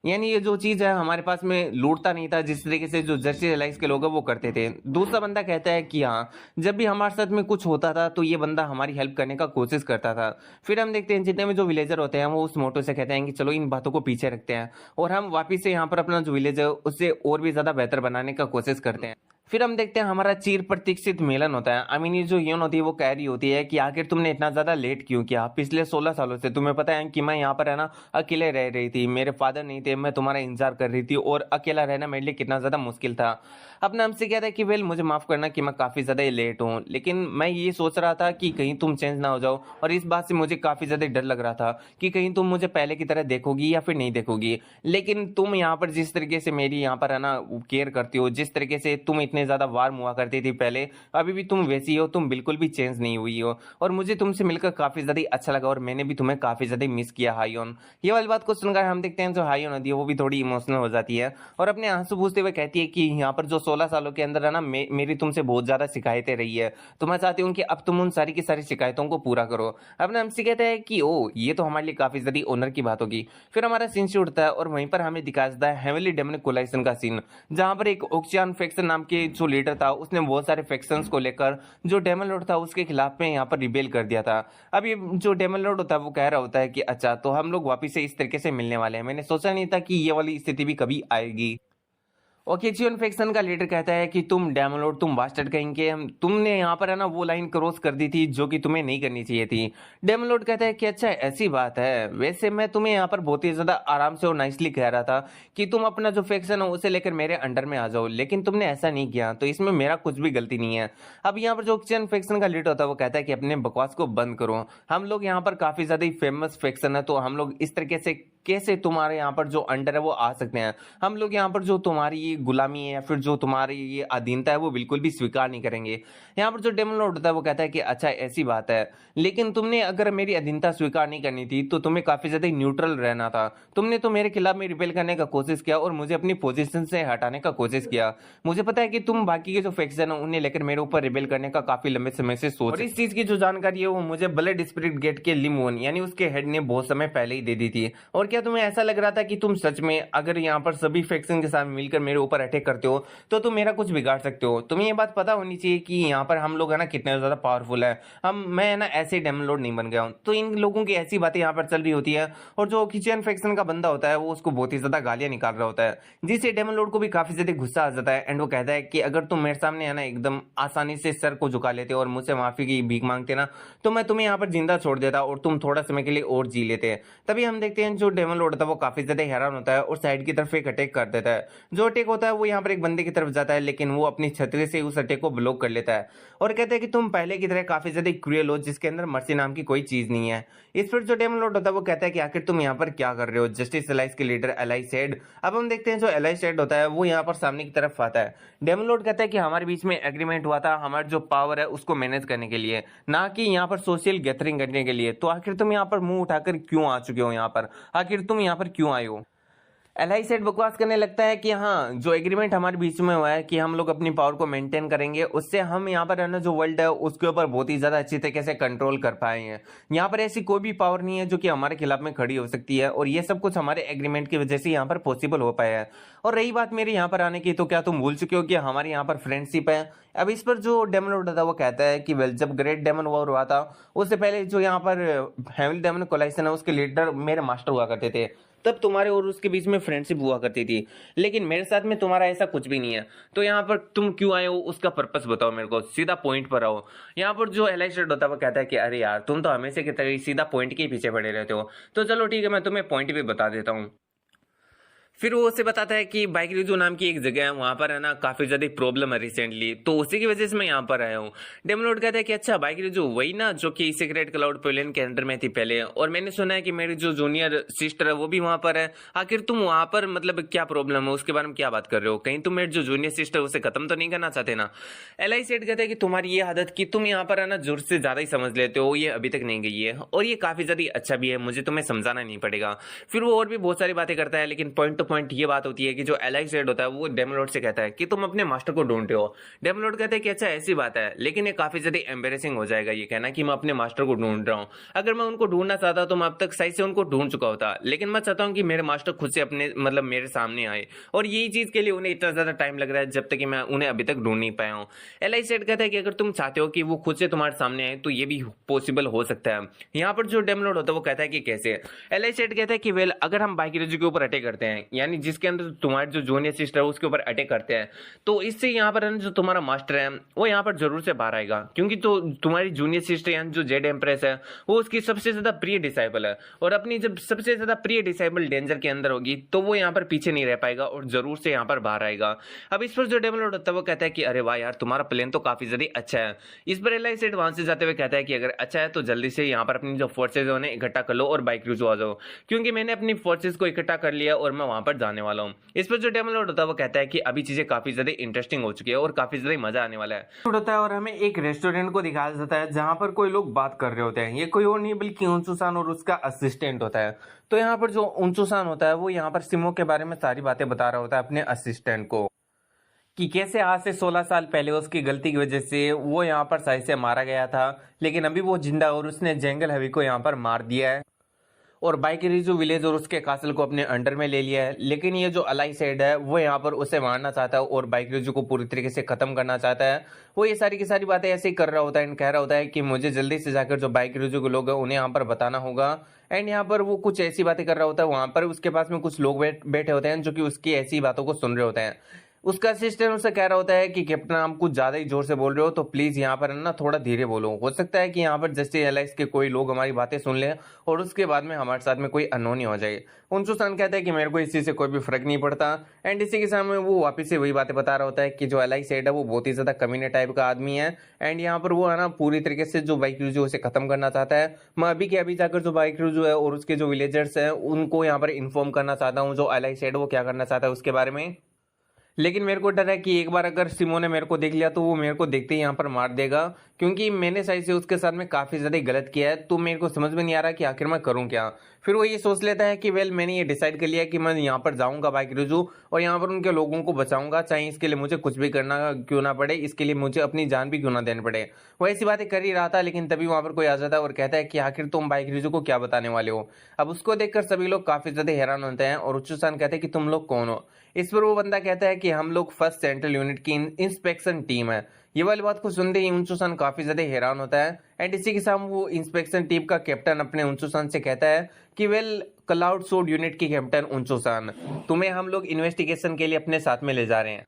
यानी ये जो चीज है हमारे पास में लूटता नहीं था जिस तरीके से जो जर्सी एलाइज के लोग हैं वो करते थे। दूसरा बंदा कहता है कि हाँ, जब भी हमारे साथ में कुछ होता था तो ये बंदा हमारी हेल्प करने का कोशिश करता था। फिर हम देखते हैं जितने में जो विलेजर होते हैं वो उस मोटो से कहते हैं कि चलो इन बातों को पीछे रखते हैं और हम वापिस से यहाँ पर अपना जो विलेज है उससे और भी ज्यादा बेहतर बनाने का कोशिश करते हैं। फिर हम देखते हैं हमारा चिर प्रतीक्षित मिलन होता है। आई मीन ये जो यून होती है वो कह रही होती है कि आखिर तुमने इतना ज्यादा लेट क्यों किया, पिछले 16 सालों से तुम्हें पता है कि मैं यहाँ पर है ना अकेले रह रही थी, मेरे फादर नहीं थे, मैं तुम्हारा इंतजार कर रही थी और अकेला रहना मेरे लिए कितना ज्यादा मुश्किल था। अपने हमसे कहता है कि वेल मुझे माफ करना कि मैं काफी ज्यादा लेट हूँ, लेकिन मैं ये सोच रहा था कि कहीं तुम चेंज ना हो जाओ और इस बात से मुझे काफी ज्यादा डर लग रहा था कि कहीं तुम मुझे पहले की तरह देखोगी या फिर नहीं देखोगी। लेकिन तुम यहाँ पर जिस तरीके से मेरी यहाँ पर है ना केयर करती हो, जिस तरीके से तुम इतने ज्यादा वार्म हुआ करती थी पहले, अभी भी तुम वैसी हो, तुम बिल्कुल भी चेंज नहीं हुई हो और मुझे तुमसे मिलकर काफी ज्यादा अच्छा लगा और मैंने भी तुम्हें काफी ज्यादा मिस किया हायोन। ये वाली बात को सुनकर हम देखते हैं जो हायोन होती है वो भी थोड़ी इमोशनल हो जाती है और अपने आंसू पूछते हुए कहती है कि यहाँ पर जो 16 सालों के अंदर है ना मेरी तुमसे बहुत ज्यादा शिकायतें रही है, तो मैं चाहती हूँ कि अब तुम उन सारी की सारी शिकायतों को पूरा करो। अपने हमसे कहते हैं कि ओ ये तो हमारे लिए काफी ज्यादा ऑनर की बात होगी। फिर हमारा सीन से उठता है और वहीं पर हमें दिखाया जाता है हेवनली डेमन कोलाइसन का सीन, जहां पर एक ओक्सियन फैक्शन नाम के जो लीडर था उसने बहुत सारे फैक्शंस को लेकर जो डेमन लॉर्ड था उसके खिलाफ में यहाँ पर रिबेल कर दिया था। अब ये जो डेमन लॉर्ड होता है वो कह रहा होता है कि अच्छा तो हम लोग वापिस से इस तरीके से मिलने वाले हैं, मैंने सोचा नहीं था कि ये वाली स्थिति भी कभी आएगी। ओकेचियन फैक्शन का लीडर कहता है कि तुम डैमलोड, तुम बास्टर्ड कहेंगे, हम तुमने यहाँ पर है ना वो लाइन क्रॉस कर दी थी जो कि तुम्हें नहीं करनी चाहिए थी। डैमलोड कहता है कि अच्छा ऐसी बात है, वैसे मैं तुम्हें यहाँ पर बहुत ही ज्यादा आराम से और नाइसली कह रहा था कि तुम अपना जो फैक्शन है उसे लेकर मेरे अंडर में आ जाओ, लेकिन तुमने ऐसा नहीं किया, तो इसमें मेरा कुछ भी गलती नहीं है। अब यहाँ पर जो ओकेचियन फैक्शन का लीडर होता है वो कहता है कि अपने बकवास को बंद करो, हम लोग यहाँ पर काफी ज्यादा फेमस फैक्शन है, तो हम लोग इस तरीके से कैसे तुम्हारे यहाँ पर जो अंडर है वो आ सकते हैं। हम लोग यहाँ पर जो तुम्हारी ये गुलामी है या फिर जो तुम्हारी ये अधीनता है वो बिल्कुल भी स्वीकार नहीं करेंगे। यहाँ पर जो डेमन लॉर्ड होता है वो कहता है कि अच्छा ऐसी बात है, लेकिन तुमने अगर मेरी अधीनता स्वीकार नहीं करनी थी तो तुम्हें काफी ज्यादा न्यूट्रल रहना था। तुमने तो मेरे खिलाफ में रिपेल करने का कोशिश किया और मुझे अपनी पोजीशन से हटाने का कोशिश किया। मुझे पता है कि तुम बाकी के जो फैक्शन है उन्हें लेकर मेरे ऊपर रिपेल करने का काफी लंबे समय से सोच, और इस चीज की जो जानकारी है वो मुझे ब्लड स्पिरिट गेट के लिमोन यानी उसके हेड ने बहुत समय पहले ही दे दी थी। और क्या तुम्हें ऐसा लग रहा था कि तुम सच में अगर यहाँ पर सभी फैक्शन के साथ मिलकर मेरे ऊपर अटैक करते हो तो तुम मेरा कुछ बिगाड़ सकते हो? तुम्हें ये बात पता होनी चाहिए कि यहाँ पर हम लोग है ना कितने ज्यादा पावरफुल है, मैं ना ऐसे डाउनलोड नहीं बन गया हूँ। तो इन लोगों की ऐसी बातें यहाँ पर चल रही होती है और जो किचन फैक्शन का बंदा होता है वो उसको बहुत ही ज्यादा गालियां निकाल रहा होता है, जिससे डेमोलोड को भी काफी ज्यादा गुस्सा आ जाता है एंड वो कहता है कि अगर तुम मेरे सामने है ना एकदम आसानी से सर को झुका लेते और मुझसे माफी की भीख मांगते ना तो मैं तुम्हें यहाँ पर जिंदा छोड़ देता और तुम थोड़ा समय के लिए और जी लेते। तभी हम देखते हैं जो डेमोलोड होता है वो काफी ज्यादा हैरान होता है और साइड की तरफ एक अटैक कर देता है। जो अटैक होता है वो यहाँ पर एक बंदे की तरफ जाता है लेकिन वो अपनी छतरी से उस अटैक को ब्लॉक कर लेता है और कहते हैं कि तुम पहले की तरह काफी ज्यादा क्रूएल हो जिसके अंदर मर्सी नाम की कोई चीज नहीं है। इस पर जो डेमोलोड होता है वो कहता है कि आखिर तुम यहाँ पर क्या कर रहे हो, जस्टिस एलाइज के लीडर एलाई सेड। अब हम देखते हैं जो एलाई सेड होता है वो यहाँ पर सामने की तरफ आता है। डेमोलोड कहता है कि हमारे बीच में एग्रीमेंट हुआ था हमारा जो पावर है उसको मैनेज करने के लिए, ना कि यहाँ पर सोशल गैदरिंग करने के लिए, तो आखिर तुम यहाँ पर मुंह उठाकर क्यों आ चुके हो, यहाँ पर आखिर तुम यहाँ पर क्यों आए हो? एलआई सेट बकवास करने लगता है कि हाँ जो एग्रीमेंट हमारे बीच में हुआ है कि हम लोग अपनी पावर को मेंटेन करेंगे, उससे हम यहाँ पर है ना जो वर्ल्ड है उसके ऊपर बहुत ही ज्यादा अच्छी तरीके से कंट्रोल कर पाए हैं। यहाँ पर ऐसी कोई भी पावर नहीं है जो कि हमारे खिलाफ में खड़ी हो सकती है और ये सब कुछ हमारे एग्रीमेंट की वजह से यहाँ पर पॉसिबल हो पाया है। और रही बात मेरे यहाँ पर आने की, तो क्या तुम भूल चुके हो कि हमारे यहाँ पर फ्रेंडशिप है? अब इस पर जो डेमन लॉर्ड था वो कहता है कि वेल जब ग्रेट डेमन वॉर हुआ था उससे पहले जो यहाँ पर हेवनली डेमन कोलाइसन है उसके लीडर मेरे मास्टर हुआ करते थे, तब तुम्हारे और उसके बीच में फ्रेंडशिप हुआ करती थी, लेकिन मेरे साथ में तुम्हारा ऐसा कुछ भी नहीं है। तो यहाँ पर तुम क्यों आए हो उसका पर्पस बताओ मेरे को, सीधा पॉइंट पर आओ। यहाँ पर जो एलाइस्टर होता है वो कहता है कि अरे यार तुम तो हमेशा की तरह सीधा पॉइंट के पीछे पड़े रहते हो, तो चलो ठीक है मैं तुम्हें पॉइंट भी बता देता हूँ। फिर वो उसे बताता है कि बाइक रिजू नाम की एक जगह है, वहां पर है ना काफी ज्यादा प्रॉब्लम है रिसेंटली, तो उसी की वजह से मैं यहाँ पर आया हूँ। डेमोलोड कहता है कि अच्छा बाइक रिजू वही ना जो कि सीक्रेट क्लाउड पेलियन के अंडर में थी पहले, और मैंने सुना है कि मेरी जो जूनियर सिस्टर है वो भी वहां पर है, आखिर तुम वहां पर मतलब क्या प्रॉब्लम है, उसके बारे में क्या बात कर रहे हो? कहीं तुम मेरी जो जूनियर सिस्टर उसे खत्म तो नहीं करना चाहते ना? एलाई सेठ कहते हैं कि तुम्हारी ये आदत कि तुम यहाँ पर है ना जोर से ज्यादा ही समझ लेते हो, ये अभी तक नहीं गई है और ये काफी ज्यादा अच्छा भी है, मुझे तुम्हें समझाना नहीं पड़ेगा। फिर वो और भी बहुत सारी बातें करता है, लेकिन पॉइंट पॉइंट ये बात होती है कि जो एलाई सेड होता है वो डेमोलॉर्ड से कहता है कि तुम अपने मास्टर को ढूंढते हो। डेमोलॉर्ड कहते हैं कि अच्छा ऐसी बात है, लेकिन ये काफी ज्यादा एम्बेरेसिंग हो जाएगा ये कहना कि मैं अपने मास्टर को ढूंढ रहा हूँ। अगर मैं उनको ढूंढना चाहता तो मैं अब तक सही से उनको ढूंढ चुका होता, लेकिन मैं चाहता हूँ कि मेरे मास्टर खुद से अपने मतलब मेरे सामने आए, और यही चीज के लिए उन्हें इतना ज्यादा टाइम लग रहा है जब तक कि मैं उन्हें अभी तक ढूंढ नहीं पाया हूँ। एलाई सेड कहता है कि अगर तुम चाहते हो कि वो खुद से तुम्हारे सामने आए तो ये भी पॉसिबल हो सकता है। यहाँ पर जो डेमोलॉर्ड होता है वो कहता है कि कैसे। एलाई सेड कहता है कि वेल अगर हम बाइकिरोजी के ऊपर अटैक करते हैं, यानी जिसके अंदर तुम्हारे जो जूनियर सिस्टर है उसके ऊपर अटैक करते हैं, तो इससे यहाँ पर जो तुम्हारा मास्टर है वो यहाँ पर जरूर से बाहर आएगा, क्योंकि तो तुम्हारी जूनियर सिस्टर यानी जो जेड एम्प्रेस है वो उसकी सबसे ज्यादा प्रिय डिसाइबल है, और अपनी जब सबसे ज्यादा प्रिय डिसाइबल डेंजर के अंदर होगी तो वो यहाँ पर पीछे नहीं रह पाएगा और जरूर से यहाँ पर बाहर आएगा। अब इस पर जो डेमोलॉर्ड होता है वो कहता है कि अरे वाह यार तुम्हारा प्लान तो काफी ज्यादा अच्छा है। इस पर एलाई सेड वहां से जाते हुए कहता है कि अगर अच्छा है तो जल्दी से यहाँ पर अपनी जो फोर्सेज है उन्हें इकट्ठा कर लो और बाइक्रूजो आ जाओ, क्योंकि मैंने अपनी फोर्सेज को इकट्ठा कर लिया और मैं वहां पर जाने वाला हूँ। इस पर जो डेमोलॉर्ड होता है वो कहता है कि अभी चीजें काफी ज्यादा इंटरेस्टिंग हो चुकी है और काफी ज्यादा मजा आने वाला है। होता है और हमें एक रेस्टोरेंट को दिखाया जाता है जहां पर कोई लोग बात कर रहे होते हैं। ये कोई और नहीं बल्कि उनचुसान और उसका असिस्टेंट होता है। तो यहाँ पर जो उनचुसान होता है वो यहाँ पर सिमो के बारे में सारी बातें बता रहा होता है अपने असिस्टेंट को, कि कैसे आज से 16 साल पहले उसकी गलती की वजह से वो यहाँ पर सही से मारा गया था, लेकिन अभी वो जिंदा और उसने जंगल हवी को यहाँ पर मार दिया है और बाइकरीजो विलेज और उसके कासल को अपने अंडर में ले लिया है। लेकिन ये जो अलाई सेड है वो यहाँ पर उसे मारना चाहता है और बाइकरीजो को पूरी तरीके से खत्म करना चाहता है। वो ये सारी की सारी बातें ऐसे ही कर रहा होता है एंड कह रहा होता है कि मुझे जल्दी से जाकर जो बाइकरीजो के लोग हैं उन्हें यहाँ पर बताना होगा। एंड यहाँ पर वो कुछ ऐसी बातें कर रहा होता है, वहां पर उसके पास में कुछ लोग बैठे होते हैं जो कि उसकी ऐसी बातों को सुन रहे होते हैं। उसका असिस्टेंट उससे कह रहा होता है कि कैप्टन आप कुछ ज्यादा ही जोर से बोल रहे हो, तो प्लीज यहाँ पर ना थोड़ा धीरे बोलो। हो सकता है कि यहाँ पर जस्टिस एलाइस के कोई लोग हमारी बातें सुन ले और उसके बाद में हमारे साथ में कोई अनहोनी हो जाए। उनचुसान कहता है कि मेरे को इसी से कोई भी फर्क नहीं पड़ता। एंड इसी के सामने वो वापस से वही बातें बता रहा होता है कि जो एलाई सेड है वो बहुत ही ज्यादा कमीने टाइप का आदमी है एंड यहाँ पर वो है ना पूरी तरीके से जो बाइकरूजो उसे खत्म करना चाहता है। मैं अभी के अभी जाकर जो बाइकरूजो है और उसके जो विलेजर्स है उनको यहाँ पर इन्फॉर्म करना चाहता हूँ जो एलाई सेड वो क्या करना चाहता है उसके बारे में। लेकिन मेरे को डर है कि एक बार अगर सिमो ने मेरे को देख लिया तो वो मेरे को देखते ही यहाँ पर मार देगा, क्योंकि मैंने सही से उसके साथ में काफी ज्यादा गलत किया है। तो मेरे को समझ में नहीं आ रहा कि आखिर मैं करूँ क्या। फिर वो ये सोच लेता है कि वेल मैंने ये डिसाइड कर लिया कि मैं यहाँ पर जाऊंगा बाइकरूजो और यहाँ पर उनके लोगों को बचाऊंगा, चाहे इसके लिए मुझे कुछ भी करना क्यों ना पड़े, इसके लिए मुझे अपनी जान भी क्यों ना देनी पड़े। वो ऐसी बातें कर ही रहा था, लेकिन तभी वहां पर कोई आ जाता है और कहता है कि आखिर तुम बाइकरूजो को क्या बताने वाले हो। अब उसको देखकर सभी लोग काफी ज्यादा हैरान होते हैं और उच्चुसान कहते हैं कि तुम लोग कौन हो। इस पर वो बंदा कहता है कि हम लोग फर्स्ट सेंट्रल यूनिट की इंस्पेक्शन टीम है। ये वाली बात को सुनते ही उनचुसान काफी ज्यादा हैरान होता है एंड इसी के साथ वो इंस्पेक्शन टीम का कैप्टन अपने उनचुसान से कहता है कि वेल क्लाउड सोड यूनिट की कैप्टन उनचुसान, तुम्हें हम लोग इन्वेस्टिगेशन के लिए अपने साथ में ले जा रहे हैं।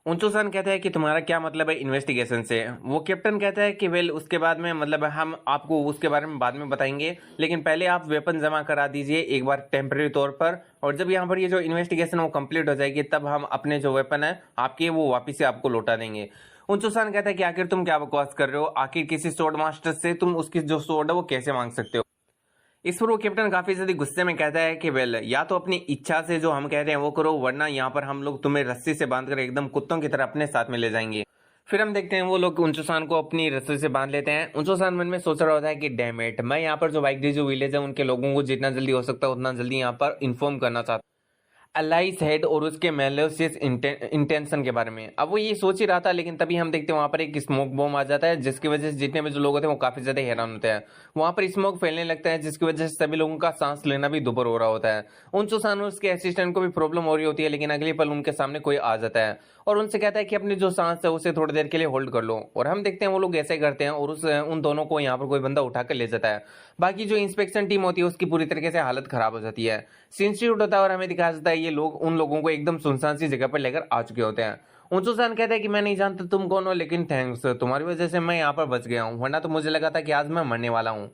उनचुसान कहता है कि तुम्हारा क्या मतलब है इन्वेस्टिगेशन से। वो कैप्टन कहता है कि वेल उसके बाद में मतलब हम आपको उसके बारे में बाद में बताएंगे, लेकिन पहले आप वेपन जमा करा दीजिए एक बार टेम्पररी तौर पर, और जब यहाँ पर ये जो इन्वेस्टिगेशन वो कंप्लीट हो जाएगी तब हम अपने जो वेपन है आपके वो वापिस से आपको लौटा देंगे। उनचुसान कहता है कि आखिर तुम क्या बकवास कर रहे हो, आखिर किसी सोर्ड मास्टर से तुम उसकी जो सोर्ड है वो कैसे मांग सकते हो। इस पर वो कैप्टन काफी ज्यादा गुस्से में कहता है कि वेल या तो अपनी इच्छा से जो हम कह रहे हैं वो करो, वरना यहाँ पर हम लोग तुम्हें रस्सी से बांधकर एकदम कुत्तों की तरह अपने साथ में ले जाएंगे। फिर हम देखते हैं वो लोग उनचुसान को अपनी रस्सी से बांध लेते हैं। उनचुसान मन में सोच रहा होता है कि डैम इट, मैं यहाँ पर जो बाइकरीजो विलेज है उनके लोगों को जितना जल्दी हो सकता है उतना जल्दी यहाँ पर इन्फॉर्म करना चाहता अलाइस हेड और उसके मैलिशियस इंटेंशन के बारे में। अब वो ये सोच ही रहा था, लेकिन तभी हम देखते हैं वहां पर एक स्मोक बॉम्ब आ जाता है जिसकी वजह से जितने भी जो लोग होते हैं वो काफी ज्यादा हैरान होते हैं। वहां पर स्मोक फैलने लगता है जिसकी वजह से सभी लोगों का सांस लेना भी दुभर हो रहा होता है। उनचुसान और उसके असिस्टेंट को भी प्रॉब्लम हो रही होती है, लेकिन अगले पल उनके सामने कोई आ जाता है और उनसे कहता है कि अपनी जो सांस है उसे थोड़ी देर के लिए होल्ड कर लो। और हम देखते हैं वो लोग ऐसे करते हैं और उन दोनों को यहाँ पर कोई बंदा उठाकर ले जाता है। बाकी जो इंस्पेक्शन टीम होती है उसकी पूरी तरीके से हालत खराब हो जाती है। सीन शूट होता है और हमें दिखाया जाता है ये लोग उन लोगों को एकदम सुनसान सी जगह पर लेकर आ चुके होते हैं। उनचुसान कहता है कि मैं नहीं जानता तुम कौन हो, लेकिन थैंक्स, तुम्हारी वजह से मैं यहाँ पर बच गया हूँ, वरना तो मुझे लगा था कि आज मैं मरने वाला हूँ।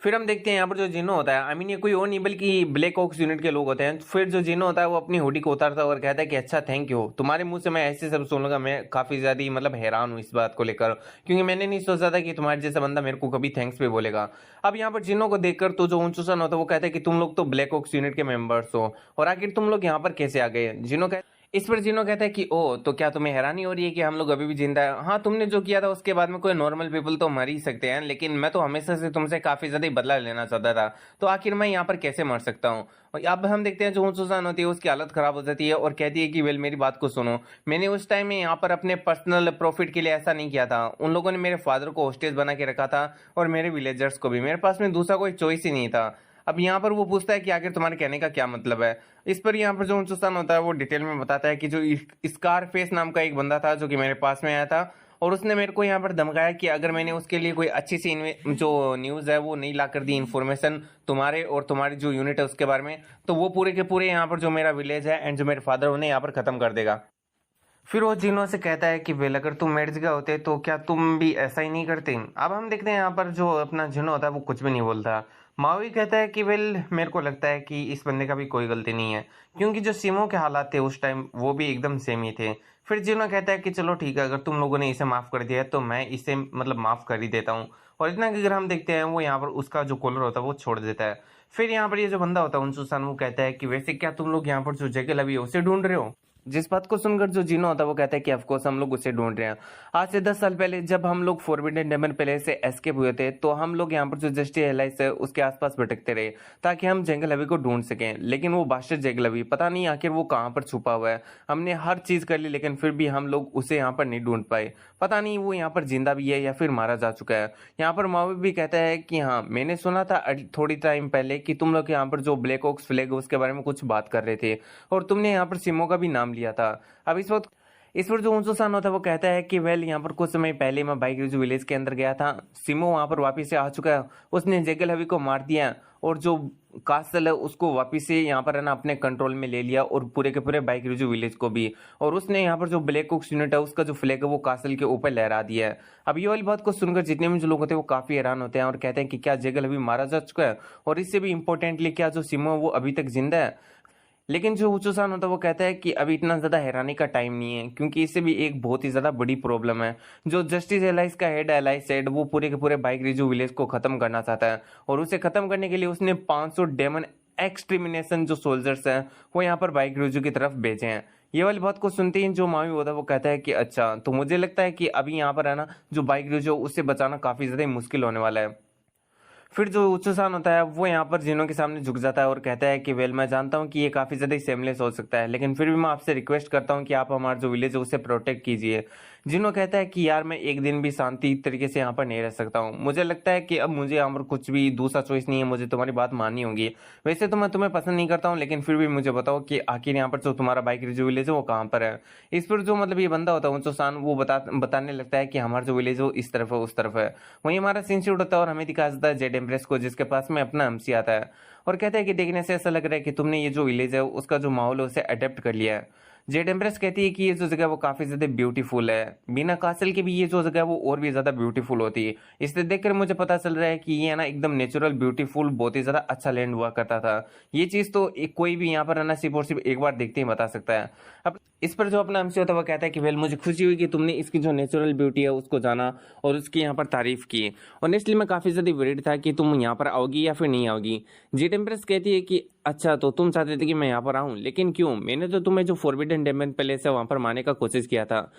फिर हम देखते हैं यहाँ पर जो जिनो होता है, आई मीन ये कोई और नहीं बल्कि ब्लैक ऑक्स यूनिट के लोग होते हैं। फिर जो जिनो होता है वो अपनी हुडी को उतारता है और कहता है कि अच्छा थैंक यू, तुम्हारे मुंह से मैं ऐसे सब सुनूंगा। मैं काफी ज्यादा मतलब हैरान हूँ इस बात को लेकर, क्योंकि मैंने नहीं सोचा था कि तुम्हारे जैसा बंदा मेरे को कभी थैंक्स भी बोलेगा। अब यहाँ पर जिनो को देखकर तो जो उनचुसान होता है वो कहता है कि तुम लोग तो ब्लैक ऑक्स यूनिट के मेंबर्स हो और आखिर तुम लोग यहाँ पर कैसे आ गए। जिनो इस पर जिनो कहता है कि ओ तो क्या तुम्हें हैरानी हो रही है कि हम लोग अभी भी जिंदा है? हाँ, तुमने जो किया था उसके बाद में कोई नॉर्मल पीपल तो मर ही सकते हैं, लेकिन मैं तो हमेशा से तुमसे काफी ज्यादा ही बदला लेना चाहता था, तो आखिर मैं यहाँ पर कैसे मर सकता हूँ? और अब हम देखते हैं जो सुसान होती है उसकी हालत खराब हो जाती है और कहती है कि वेल मेरी बात को सुनो, मैंने उस टाइम में यहाँ पर अपने पर्सनल प्रॉफिट के लिए ऐसा नहीं किया था। उन लोगों ने मेरे फादर को होस्टेज बना के रखा था और मेरे विलेजर्स को भी, मेरे पास में दूसरा कोई चॉइस ही नहीं था। अब यहाँ पर वो पूछता है कि आखिर तुम्हारे कहने का क्या मतलब है? इस पर यहाँ पर जो उनचुसान होता है वो डिटेल में बताता है कि जो स्कारफेस नाम का एक बंदा था जो कि मेरे पास में आया था, और उसने मेरे को यहाँ पर धमकाया कि अगर मैंने उसके लिए कोई अच्छी सी जो न्यूज़ है वो नहीं ला कर दी, इन्फॉर्मेशन तुम्हारे और तुम्हारी जो यूनिट है उसके बारे में, तो वो पूरे के पूरे यहाँ पर जो मेरा विलेज है एंड जो मेरे फादर उन्हें यहाँ पर खत्म कर देगा। फिर वो जिनों से कहता है कि वेल अगर तुम मेरी जगह होते तो क्या तुम भी ऐसा ही नहीं करते? अब हम देखते हैं यहाँ पर जो अपना जिनो होता है वो कुछ भी नहीं बोलता। मावी कहता है कि वेल मेरे को लगता है कि इस बंदे का भी कोई गलती नहीं है, क्योंकि जो सिमो के हालात थे उस टाइम वो भी एकदम सेम ही थे। फिर जिनो कहता है कि चलो ठीक है, अगर तुम लोगों ने इसे माफ कर दिया है तो मैं इसे मतलब माफ कर ही देता हूँ। और इतना कि अगर हम देखते हैं वो यहाँ पर उसका जो कॉलर होता है वो छोड़ देता है। फिर यहाँ पर ये जो बंदा होता है उनसुसान वो कहता है कि वैसे क्या तुम लोग यहाँ पर जो जगह लवी है उसे ढूंढ रहे हो? जिस बात को सुनकर जो जिनो होता है वो कहता है कि ऑफकोर्स हम लोग उसे ढूंढ रहे हैं। आज से 10 साल पहले जब हम लोग फॉरबिडन डेमन पैलेस से एस्केप हुए थे तो हम लोग यहाँ पर जो जस्टिस एलाइस है उसके आसपास भटकते रहे ताकि हम जंगल अभी को ढूंढ सकें, लेकिन वो बादशाह जंगल अभी पता नहीं आखिर वो कहाँ पर छुपा हुआ है। हमने हर चीज कर ली लेकिन फिर भी हम लोग उसे यहाँ पर नहीं ढूंढ पाए। पता नहीं वो यहाँ पर जिंदा भी है या फिर मारा जा चुका है। यहाँ पर मावी भी कहता है कि हाँ मैंने सुना था थोड़ी टाइम पहले कि तुम लोग यहाँ पर जो ब्लैक ऑक्स फ्लैग उसके बारे में कुछ बात कर रहे थे और तुमने यहाँ पर सिमो का भी नाम लिया था। अब इस पर जो उनसुसान होता है वो कहता है कि वेल यहाँ पर कुछ समय पहले मैं बाइक रिजू विलेज के अंदर गया था, सिमो वहां पर वापिस से आ चुका है, उसने जेगल हवी को मार दिया और जो कासल है उसको वापिस से यहाँ पर है ना अपने कंट्रोल में ले लिया और पूरे के पूरे बाइक रिजू विलेज को भी, और उसने यहाँ पर जो ब्लैक ऑक्स यूनिट है उसका जो फ्लैग है वो कासल के ऊपर लहरा दिया है। अब ये वाली बात को सुनकर जितने भी जो लोग होते हैं वो काफी हैरान होते हैं और कहते हैं कि क्या जेगल हवी मारा जा चुका है, और इससे भी इम्पोर्टेंटली क्या जो सिमो है वो अभी तक जिंदा है? लेकिन जो उचुसान होता है वो कहता है कि अभी इतना ज्यादा हैरानी का टाइम नहीं है, क्योंकि इससे भी एक बहुत ही ज्यादा बड़ी प्रॉब्लम है। जो जस्टिस एलाइस का हेड एलाइस हेड वो पूरे के पूरे बाइक रिजू विलेज को खत्म करना चाहता है, और उसे खत्म करने के लिए उसने 500 डेमन एक्सट्रीमिनेशन जो सोल्जर्स हैं वो यहाँ पर बाइक रिजू की तरफ भेजे हैं। ये वाली बात को सुनते ही जो मावी होता है वो कहता है कि अच्छा, तो मुझे लगता है कि अभी यहाँ पर है ना जो बाइक रिजू उससे बचाना काफी ज्यादा मुश्किल होने वाला है। फिर जो उच्चसान होता है वो यहाँ पर जिनों के सामने झुक जाता है और कहता है कि वेल मैं जानता हूँ कि ये काफी ज्यादा सेमलेस हो सकता है, लेकिन फिर भी मैं आपसे रिक्वेस्ट करता हूँ कि आप हमारा जो विलेज है उसे प्रोटेक्ट कीजिए। जिनो कहता है कि यार मैं एक दिन भी शांति तरीके से यहाँ पर नहीं रह सकता हूँ, मुझे लगता है कि अब मुझे यहाँ पर कुछ भी दूसरा चॉइस नहीं है, मुझे तुम्हारी बात माननी होगी। वैसे तो मैं तुम्हें पसंद नहीं करता हूँ, लेकिन फिर भी मुझे बताओ कि आखिर यहाँ पर जो तुम्हारा बाइक रिजू विलेज है वो कहाँ पर है? इस पर जो मतलब ये बंदा होता है उच्चसान वो बताने लगता है कि हमारा जो विलेज है वो इस तरफ है उस तरफ है। वहीं हमारा सीन शूट होता है और हमें दिखा जाता है जेड एम्प्रेस को जिसके पास में अपना एमसी आता है और कहता है कि देखने से ऐसा लग रहा है कि तुमने ये जो विलेज है उसका जो माहौल है उसे अडेप्ट कर लिया है। जेड एम्प्रेस कहती है कि ये जो जगह वो काफी ज्यादा ब्यूटीफुल है, बिना कासल के भी ये जो जगह है वो और भी ज्यादा ब्यूटीफुल होती है। इसे देखकर मुझे पता चल रहा है कि ये ना एकदम नेचुरल ब्यूटीफुल बहुत ही ज्यादा अच्छा लैंड हुआ करता था। ये चीज तो कोई भी यहाँ पर रहना सिर्फ और सिर्फ एक बार देखते ही बता सकता है। अब इस पर जो अपना एमसी होता है वो कहता है कि वेल मुझे खुशी हुई कि तुमने इसकी जो नेचुरल ब्यूटी है उसको जाना और उसकी यहाँ पर तारीफ की, ऑनेस्टली मैं काफी ज्यादा वरीड था कि तुम यहाँ पर आओगी या फिर नहीं आओगी। जेड एम्प्रेस कहती है कि अच्छा, तो तुम चाहते थे कि मैं यहाँ पर आऊँ, लेकिन क्यों? मैंने तो तुम्हें जो फॉरबिडन डेमन पैलेस है वहां पर मारने का कोशिश किया था।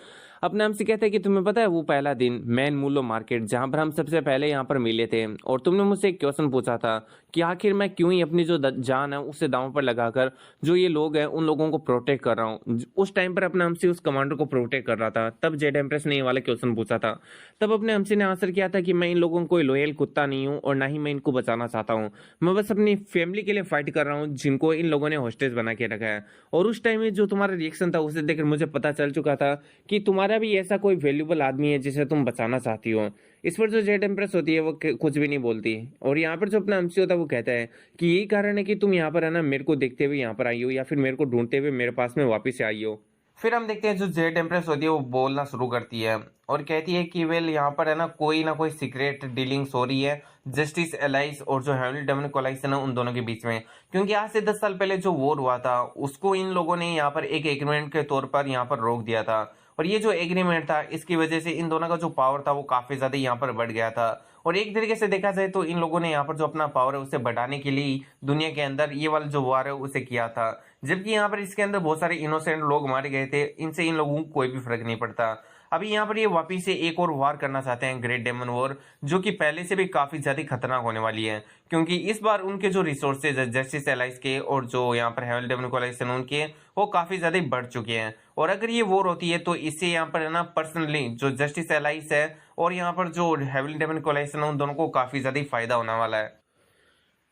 अपने हमसे कहते हैं कि तुम्हें पता है वो पहला दिन मैन मूलो मार्केट जहां पर हम सबसे पहले यहाँ पर मिले थे और तुमने मुझसे एक क्वेश्चन पूछा था कि आखिर मैं क्यों ही अपनी जो जान है उसे दांव पर लगाकर जो ये लोग हैं उन लोगों को प्रोटेक्ट कर रहा हूँ। उस टाइम पर अपने हमसे उस कमांडर को प्रोटेक्ट कर रहा था, तब जेड एम्प्रेस ने ये वाला क्वेश्चन पूछा था। तब अपने हमसे ने आंसर किया था कि मैं इन लोगों को कोई लॉयल कुत्ता नहीं हूँ और ना ही मैं इनको बचाना चाहता हूँ, मैं बस अपनी फैमिली के लिए फाइट कर रहा हूँ जिनको इन लोगों ने हॉस्टेज बना के रखा है। और उस टाइम में जो तुम्हारा रिएक्शन था उसे देखकर मुझे पता चल चुका था कि तुम्हारा भी ऐसा कोई वैल्यूबल आदमी है जिसे तुम बचाना चाहती हो। इस पर जो जेड एम्प्रेस होती है वो कुछ भी नहीं बोलती, और यहाँ पर जो अपना एमसी होता है वो कहता है कि यही कारण है कि तुम यहाँ पर है ना मेरे को देखते हुए यहाँ पर आई हो या फिर मेरे को ढूंढते हुए मेरे पास में वापिस आई हो। फिर हम देखते हैं जो जेड एम्प्रेस होती है वो बोलना शुरू करती है और कहती है कि वेल यहाँ पर है ना कोई सीक्रेट डीलिंग्स हो रही है जस्टिस एलाइस और जो हेवनली डेमन कोलाइसन है उन दोनों के बीच में, क्योंकि आज से 10 साल पहले जो वॉर हुआ था उसको इन लोगों ने यहाँ पर एक एग्रीमेंट के तौर पर यहाँ पर रोक दिया था, और ये जो एग्रीमेंट था इसकी वजह से इन दोनों का जो पावर था वो काफी ज्यादा यहाँ पर बढ़ गया था। और एक तरीके से देखा जाए तो इन लोगों ने यहाँ पर जो अपना पावर है उसे बढ़ाने के लिए दुनिया के अंदर ये वाला जो वार है उसे किया था, जबकि यहाँ पर इसके अंदर बहुत सारे इनोसेंट लोग मारे गए थे, इनसे इन लोगों को कोई भी फर्क नहीं पड़ता। अभी यहाँ पर ये वापिस से एक और वार करना चाहते हैं, ग्रेट डेमन वॉर, जो कि पहले से भी काफी ज्यादा खतरनाक होने वाली है, क्योंकि इस बार उनके जो रिसोर्सेज है जस्टिस एलाइज के और जो यहाँ पर हेवल डेमन कोलाइशन उनके, वो काफी ज्यादा बढ़ चुके हैं। और अगर ये वॉर होती है तो इससे यहाँ पर है ना पर्सनली जो जस्टिस एलाइज है और यहाँ पर जो हेवल डेमन कोलाइशन है उन दोनों को काफी ज्यादा फायदा होने वाला है।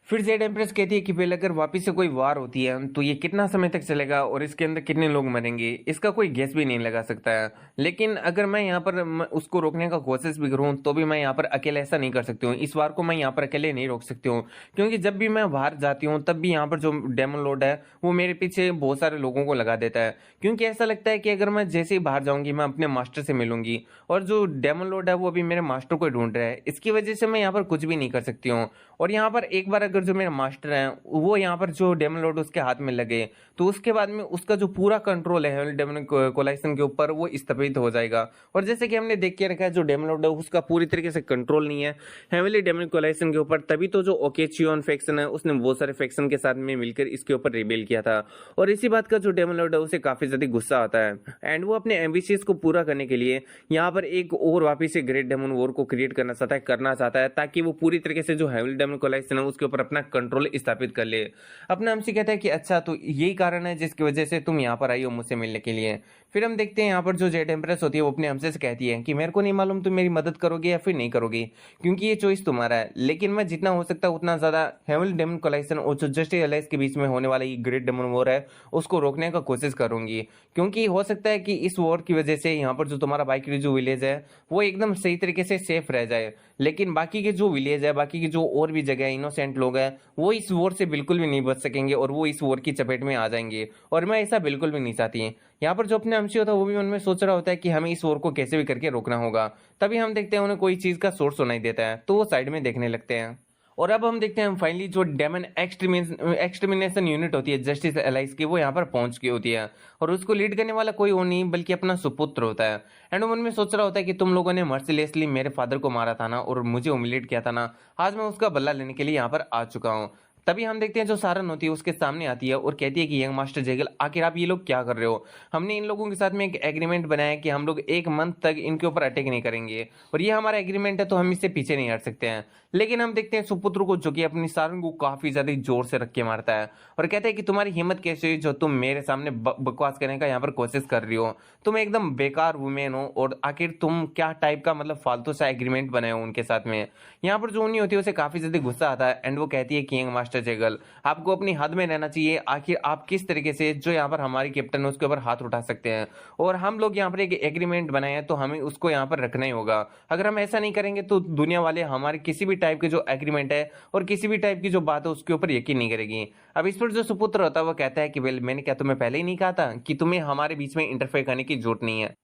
फिर जेड एम्प्रेस कहती है कि वेल अगर वापिस से कोई वार होती है तो ये कितना समय तक चलेगा और इसके अंदर कितने लोग मरेंगे, इसका कोई गेस भी नहीं लगा सकता है। लेकिन अगर मैं यहाँ पर उसको रोकने का कोशिश भी करूँ तो भी मैं यहाँ पर अकेले ऐसा नहीं कर सकती हूँ। इस वार को मैं यहाँ पर अकेले नहीं रोक सकती हूँ, क्योंकि जब भी मैं बाहर जाती हूँ तब भी यहाँ पर जो डेमन लॉर्ड है वो मेरे पीछे बहुत सारे लोगों को लगा देता है, क्योंकि ऐसा लगता है कि अगर मैं जैसे ही बाहर जाऊंगी मैं अपने मास्टर से मिलूंगी, और जो डेमन लॉर्ड है वो अभी मेरे मास्टर को ढूंढ रहा है, इसकी वजह से मैं यहाँ पर कुछ भी नहीं कर सकती हूँ। और यहाँ पर एक बार अगर जो मेरे मास्टर हैं वो यहाँ पर जो डेमन लॉर्ड उसके हाथ में लगे तो उसके बाद में उसका जो पूरा कंट्रोल है डेमन कोलाइसन के ऊपर वो स्थापित हो जाएगा। और जैसे कि हमने देख के रखा है जो डेमन लॉर्ड है उसका पूरी तरीके से कंट्रोल नहीं है हेवनली डेमन कोलाइसन के ऊपर, तभी तो जो ओकेचियन फैक्शन है उसने बहुत सारे फैक्शन के साथ में मिलकर इसके ऊपर रिबेल किया था। और इसी बात का जो डेमन लॉर्ड है उसे काफी ज्यादा गुस्सा आता है एंड वो अपने एम्बिशंस को पूरा करने के लिए यहाँ पर एक और वापिस से ग्रेट डेमन वॉर को क्रिएट करना चाहता है ताकि वो पूरी तरीके से जो हेवनली डेमन कोलाइसन है उसके ऊपर अपना कंट्रोल स्थापित कर ले। अपना हमसे कहता है कि अच्छा तो यही कारण है जिसकी वजह से तुम यहाँ पर आई हो मुझसे मिलने के लिए। फिर हम देखते हैं यहाँ पर जो जेड एम्प्रेस होती है वो अपने हमसे से कहती है कि मेरे को नहीं मालूम तुम मेरी मदद करोगे या फिर नहीं करोगे, क्योंकि ये चॉइस तुम्हारा है, लेकिन मैं जितना हो सकता है उतना ज्यादा हेवनली डेमन कोलाइसन और जो जस्टिस एलाइज के बीच में होने वाला ये ग्रेट डेमन वॉर है उसको रोकने का कोशिश करूंगी, क्योंकि हो सकता है कि इस वॉर की वजह से यहाँ पर जो तुम्हारा बाइक जो विलेज है वो एकदम सही तरीके से सेफ रह जाए, लेकिन बाकी के जो विलेज है, बाकी की जो और भी जगह इनोसेंट लोग हैं वो इस वॉर से बिल्कुल भी नहीं बच सकेंगे और वो इस वॉर की चपेट में आ जाएंगे। और मैं ऐसा बिल्कुल भी नहीं चाहती। यहाँ पर जो अपने अंशी होता है वो भी मन में सोच रहा होता है कि हमें इस वॉर को कैसे भी करके रोकना होगा। तभी हम देखते हैं उन्हें कोई चीज का सोर्स सुनाई देता है तो वो साइड में देखने लगते हैं। और अब हम देखते हैं फाइनली जो डेमन एक्सटर्मिनेशन यूनिट होती है जस्टिस एलाइज की वो यहाँ पर पहुंच गई होती है, और उसको लीड करने वाला कोई और नहीं बल्कि अपना सुपुत्र होता है। एंड मन में सोच रहा होता है कि तुम लोगों ने मर्सिलेसली मेरे फादर को मारा था ना और मुझे उमिलेट किया था ना, आज मैं उसका बदला लेने के लिए यहाँ पर आ चुका हूँ। तभी हम देखते हैं जो सारन होती है उसके सामने आती है और कहती है कि यंग मास्टर जेगल आखिर आप ये लोग क्या कर रहे हो, हमने इन लोगों के साथ में एक एग्रीमेंट बनाया है कि हम लोग 1 मंथ तक इनके ऊपर अटैक नहीं करेंगे और ये हमारा एग्रीमेंट है तो हम इससे पीछे नहीं हट सकते हैं। लेकिन हम देखते हैं सुपुत्र को जो कि अपनी सारन को काफी ज्यादा जोर से रख के मारता है और कहता है कि तुम्हारी हिम्मत कैसे हुई जो तुम मेरे सामने बकवास करने का यहाँ पर कोशिश कर रही हो, तुम एकदम बेकार वुमेन हो और आखिर तुम क्या टाइप का मतलब फालतू सा एग्रीमेंट बनाए हो उनके साथ में। यहाँ पर जो उन्हीं होती है उसे काफी ज्यादा गुस्सा आता है एंड वो कहती है कि यंग मास्टर जेगल आपको अपनी हद में रहना चाहिए, आखिर आप किस तरीके से जो यहाँ पर हमारी कैप्टन है उसके ऊपर हाथ उठा सकते हैं, और हम लोग यहाँ पर एक एग्रीमेंट बनाए हैं तो हमें उसको यहाँ पर रखना ही होगा। अगर हम ऐसा नहीं करेंगे तो दुनिया वाले हमारे किसी भी टाइप के जो एग्रीमेंट है और किसी भी टाइप की जो बात है उसके ऊपर यकीन नहीं करेगी। अब इस पर जो सुपुत्र होता है वो कहता है कि वेल मैंने क्या तुम्हें पहले ही नहीं कहा था कि तुम्हें हमारे बीच में इंटरफेयर करने की जरूरत नहीं है।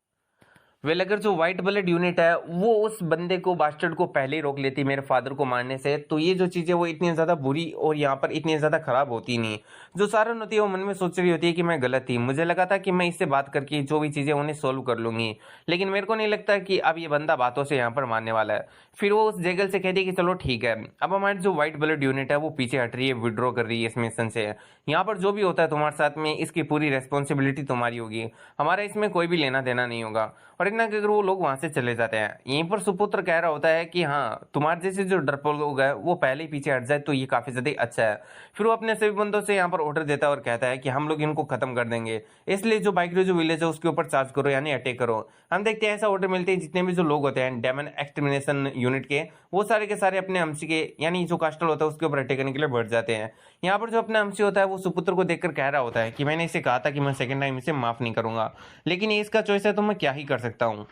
वेल अगर जो व्हाइट ब्लड यूनिट है वो उस बंदे को बास्टर्ड को पहले ही रोक लेती मेरे फादर को मारने से तो ये जो चीजें वो इतनी ज्यादा बुरी और यहाँ पर इतनी ज्यादा खराब होती नहीं। जो सारन होती है वो मन में सोच रही होती है कि मैं गलत थी, मुझे लगा था कि मैं इससे बात करके जो भी चीजें उन्हें सोल्व कर लूंगी, लेकिन मेरे को नहीं लगता कि अब ये बंदा बातों से यहाँ पर मारने वाला है। फिर वो उस जेगल से कहती है कि चलो ठीक है, अब हमारी जो व्हाइट ब्लड यूनिट है वो पीछे हट रही है, विड्रॉ कर रही है इस मिशन से, यहाँ पर जो भी होता है तुम्हारे साथ में इसकी पूरी रेस्पॉन्सिबिलिटी तुम्हारी होगी, हमारा इसमें कोई भी लेना देना नहीं होगा। और इतना कि अगर वो लोग वहां से चले जाते हैं, यहीं पर सुपुत्र कह रहा होता है कि हाँ तुम्हारे जैसे जो डरपोक लोग है वो पहले ही पीछे हट जाए तो ये काफी ज्यादा अच्छा है। फिर वो अपने सभी बंदों से यहाँ पर ऑर्डर देता है और कहता है कि हम लोग इनको खत्म कर देंगे, इसलिए जो बाइक जो विलेज है उसके ऊपर चार्ज करो यानी अटैक करो। हम देखते हैं ऐसा ऑर्डर मिलते हैं, जितने भी जो लोग होते हैं डेमन एक्सटर्मिनेशन यूनिट के वो सारे के सारे अपने अंशी के यानी जो कास्टल होता है उसके ऊपर अटैक करने के लिए बढ़ जाते हैं। यहाँ पर जो अपना अंशी होता है वो सुपुत्र को देखकर कह रहा होता है कि मैंने इसे कहा था कि मैं सेकंड टाइम इसे माफ नहीं करूंगा, लेकिन ये इसका चॉइस है तो मैं क्या ही कर सकता हूँ।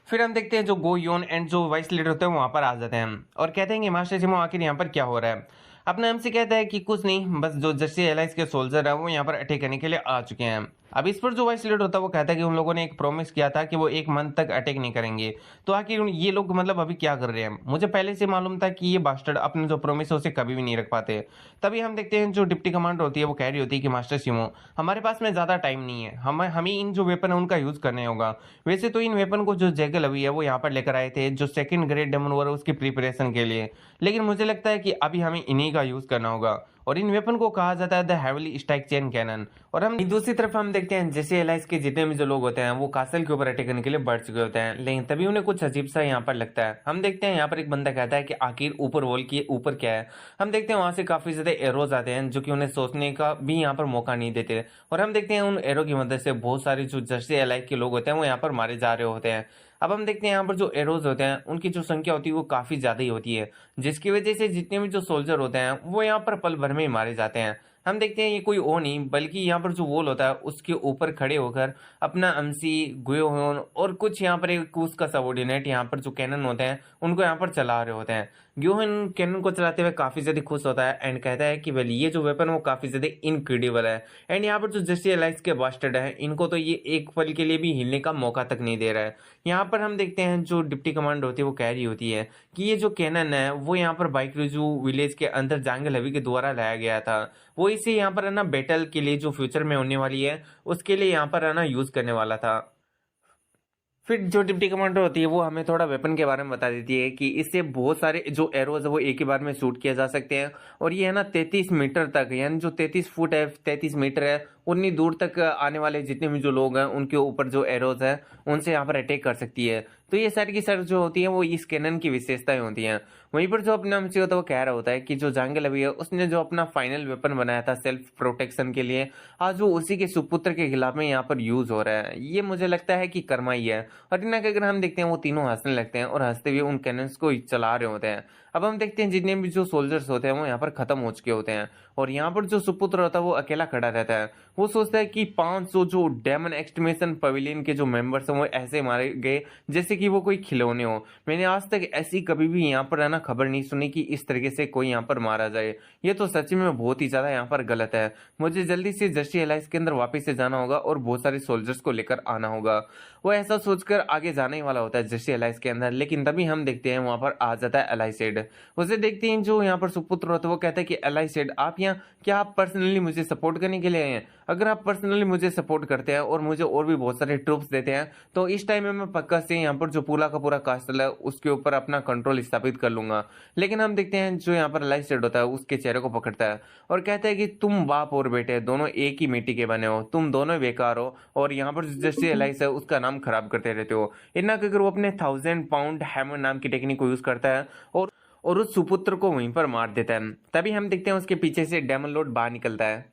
फिर हम देखते हैं जो गो योन एंड जो वाइस लीडर होते हैं वहां पर आ जाते हैं और कहते हैं कि मास्टर सिमो आखिर यहाँ पर क्या हो रहा है। अपने हमसे कहता है कि कुछ नहीं, बस जो जस्टिस एलाइज के सोल्जर है वो यहाँ पर अटैक करने के लिए आ चुके हैं। अब इस पर जो वाइस लीडर होता है वो कहता है कि उन लोगों ने एक प्रॉमिस किया था कि वो 1 मंथ तक अटैक नहीं करेंगे, तो आखिर ये लोग मतलब अभी क्या कर रहे हैं। मुझे पहले से मालूम था कि ये बास्टर्ड अपने जो प्रॉमिस है उसे कभी भी नहीं रख पाते। तभी हम देखते हैं जो डिप्टी कमांडर होती है वो कह रही होती है कि मास्टर सिमो हमारे पास में ज्यादा टाइम नहीं है, हमें इन जो वेपन है उनका यूज करने होगा। वैसे तो इन वेपन को जो जैगल अभी है वो यहाँ पर लेकर आए थे जो सेकंड ग्रेट डेमन वॉर उसकी प्रिपरेशन के लिए, लेकिन मुझे लगता है कि अभी हमें इन्हीं का यूज करना होगा। और इन वेपन को कहा जाता है the heavily strike chain cannon. और हम दूसरी तरफ हम देखते हैं जैसे एलाइज के जितने भी जो लोग होते हैं वो कासल के ऊपर अटैक करने के लिए बढ़ चुके होते हैं, लेकिन तभी उन्हें कुछ अजीब सा यहाँ पर लगता है। हम देखते हैं यहाँ पर एक बंदा कहता है कि आखिर ऊपर वॉल के ऊपर क्या है। हम देखते हैं वहां से काफी ज्यादा एरोज आते हैं जो कि उन्हें सोचने का भी यहाँ पर मौका नहीं देते, और हम देखते हैं उन एरो की मदद से बहुत सारे जो जर्सी एलाइज के लोग होते हैं वो यहाँ पर मारे जा रहे होते हैं। अब हम देखते हैं यहाँ पर जो एरोज होते हैं उनकी जो संख्या होती है वो काफी ज्यादा ही होती है, जिसकी वजह से जितने भी जो सोल्जर होते हैं वो यहाँ पर पल भर में ही मारे जाते हैं। हम देखते हैं ये कोई और नहीं बल्कि यहाँ पर जो वॉल होता है उसके ऊपर खड़े होकर अपना एमसी गुयोन और कुछ यहाँ पर एक उसका सबऑर्डिनेट यहाँ पर जो कैनन होते हैं उनको यहाँ पर चला रहे होते हैं। ग्योहन कैनन को चलाते हुए काफी ज्यादा खुश होता है एंड कहता है कि वेल ये जो वेपन वो काफी ज्यादा इनक्रेडिबल है, एंड यहाँ पर जो जर्सी एलाइज के बास्टर्ड है इनको तो ये एक पल के लिए भी हिलने का मौका तक नहीं दे रहा है। यहाँ पर हम देखते हैं जो डिप्टी कमांडर होती है वो कह रही होती है कि ये जो कैनन है वो यहाँ पर बाइक्रिजू विलेज के अंदर जांगल हवी के द्वारा लाया गया था, वो इसे यहाँ पर है ना बैटल के लिए जो फ्यूचर में होने वाली है उसके लिए यहाँ पर है ना यूज करने वाला था। फिर जो डिप्टी कमांडर होती है वो हमें थोड़ा वेपन के बारे में बता देती है कि इससे बहुत सारे जो एरोज है वो एक ही बार में शूट किया जा सकते हैं, और ये है ना 33 मीटर तक, यानी जो 33 फुट है 33 मीटर है उतनी दूर तक आने वाले जितने भी जो लोग हैं उनके ऊपर जो एरोज है उनसे यहाँ पर अटैक कर सकती है। तो ये सारी की सारी जो होती है वो इस कैनन की विशेषताएं होती हैं। वहीं पर जो अपना एमसी होता है वो कह रहा होता है कि जो जांगल अभी है उसने जो अपना फाइनल वेपन बनाया था सेल्फ प्रोटेक्शन के लिए, आज वो उसी के सुपुत्र के खिलाफ में यहाँ पर यूज हो रहा है। ये मुझे लगता है कि कर्मा ही है। और इतना अगर हम देखते हैं वो तीनों हंसने लगते हैं और हंसते हुए उन कैनन्स को चला रहे होते हैं। अब हम देखते हैं जितने भी जो सोल्जर्स होते हैं वो यहाँ पर खत्म हो चुके होते हैं, और यहाँ पर जो सुपुत्र होता है वो अकेला खड़ा रहता है। वो सोचता है कि 500 जो डेमन एक्सट्रीमेशन पवेलियन के जो मेंबर्स हैं वो ऐसे मारे गए जैसे कि वो कोई खिलौने हो। मैंने आज तक ऐसी कभी भी यहाँ पर है ना खबर नहीं सुनी कि इस तरीके से कोई यहाँ पर मारा जाए। ये तो सच में बहुत ही ज्यादा यहाँ पर गलत है। मुझे जल्दी से जर्सी एलाइज के अंदर वापस से जाना होगा और बहुत सारे सोल्जर्स को लेकर आना होगा। वो ऐसा सोचकर आगे जाने ही वाला होता है जर्सी एलाइज के अंदर, लेकिन तभी हम देखते हैं वहां पर आ जाता है एलाइसेड। उसे देखते हैं जो यहाँ पर सुपुत्र होता है वो कहता है कि एलाइसेड आप यहाँ क्या आप पर्सनली मुझे सपोर्ट करने के लिए आए हैं? अगर आप पर्सनली मुझे सपोर्ट करते हैं और मुझे और भी बहुत सारे ट्रूप्स देते हैं तो इस टाइम में मैं पक्का से यहाँ पर जो पूरा का पूरा कास्टल है उसके ऊपर अपना कंट्रोल स्थापित कर लूंगा। लेकिन हम देखते हैं जो यहाँ पर एलाइसेड होता है उसके चेहरे को पकड़ता है और कहता है कि तुम बाप और बेटे दोनों एक ही मिट्टी के बने हो, तुम दोनों बेकार हो, और यहाँ पर जर्सी एलाइस है उसका नाम खराब करते रहते हो। इतना अगर वो अपने 1000 पाउंड हैमर नाम की टेक्निक को यूज करता है और उस सुपुत्र को वहीं पर मार देता है। तभी हम देखते हैं उसके पीछे से डेमन लॉर्ड बाहर निकलता है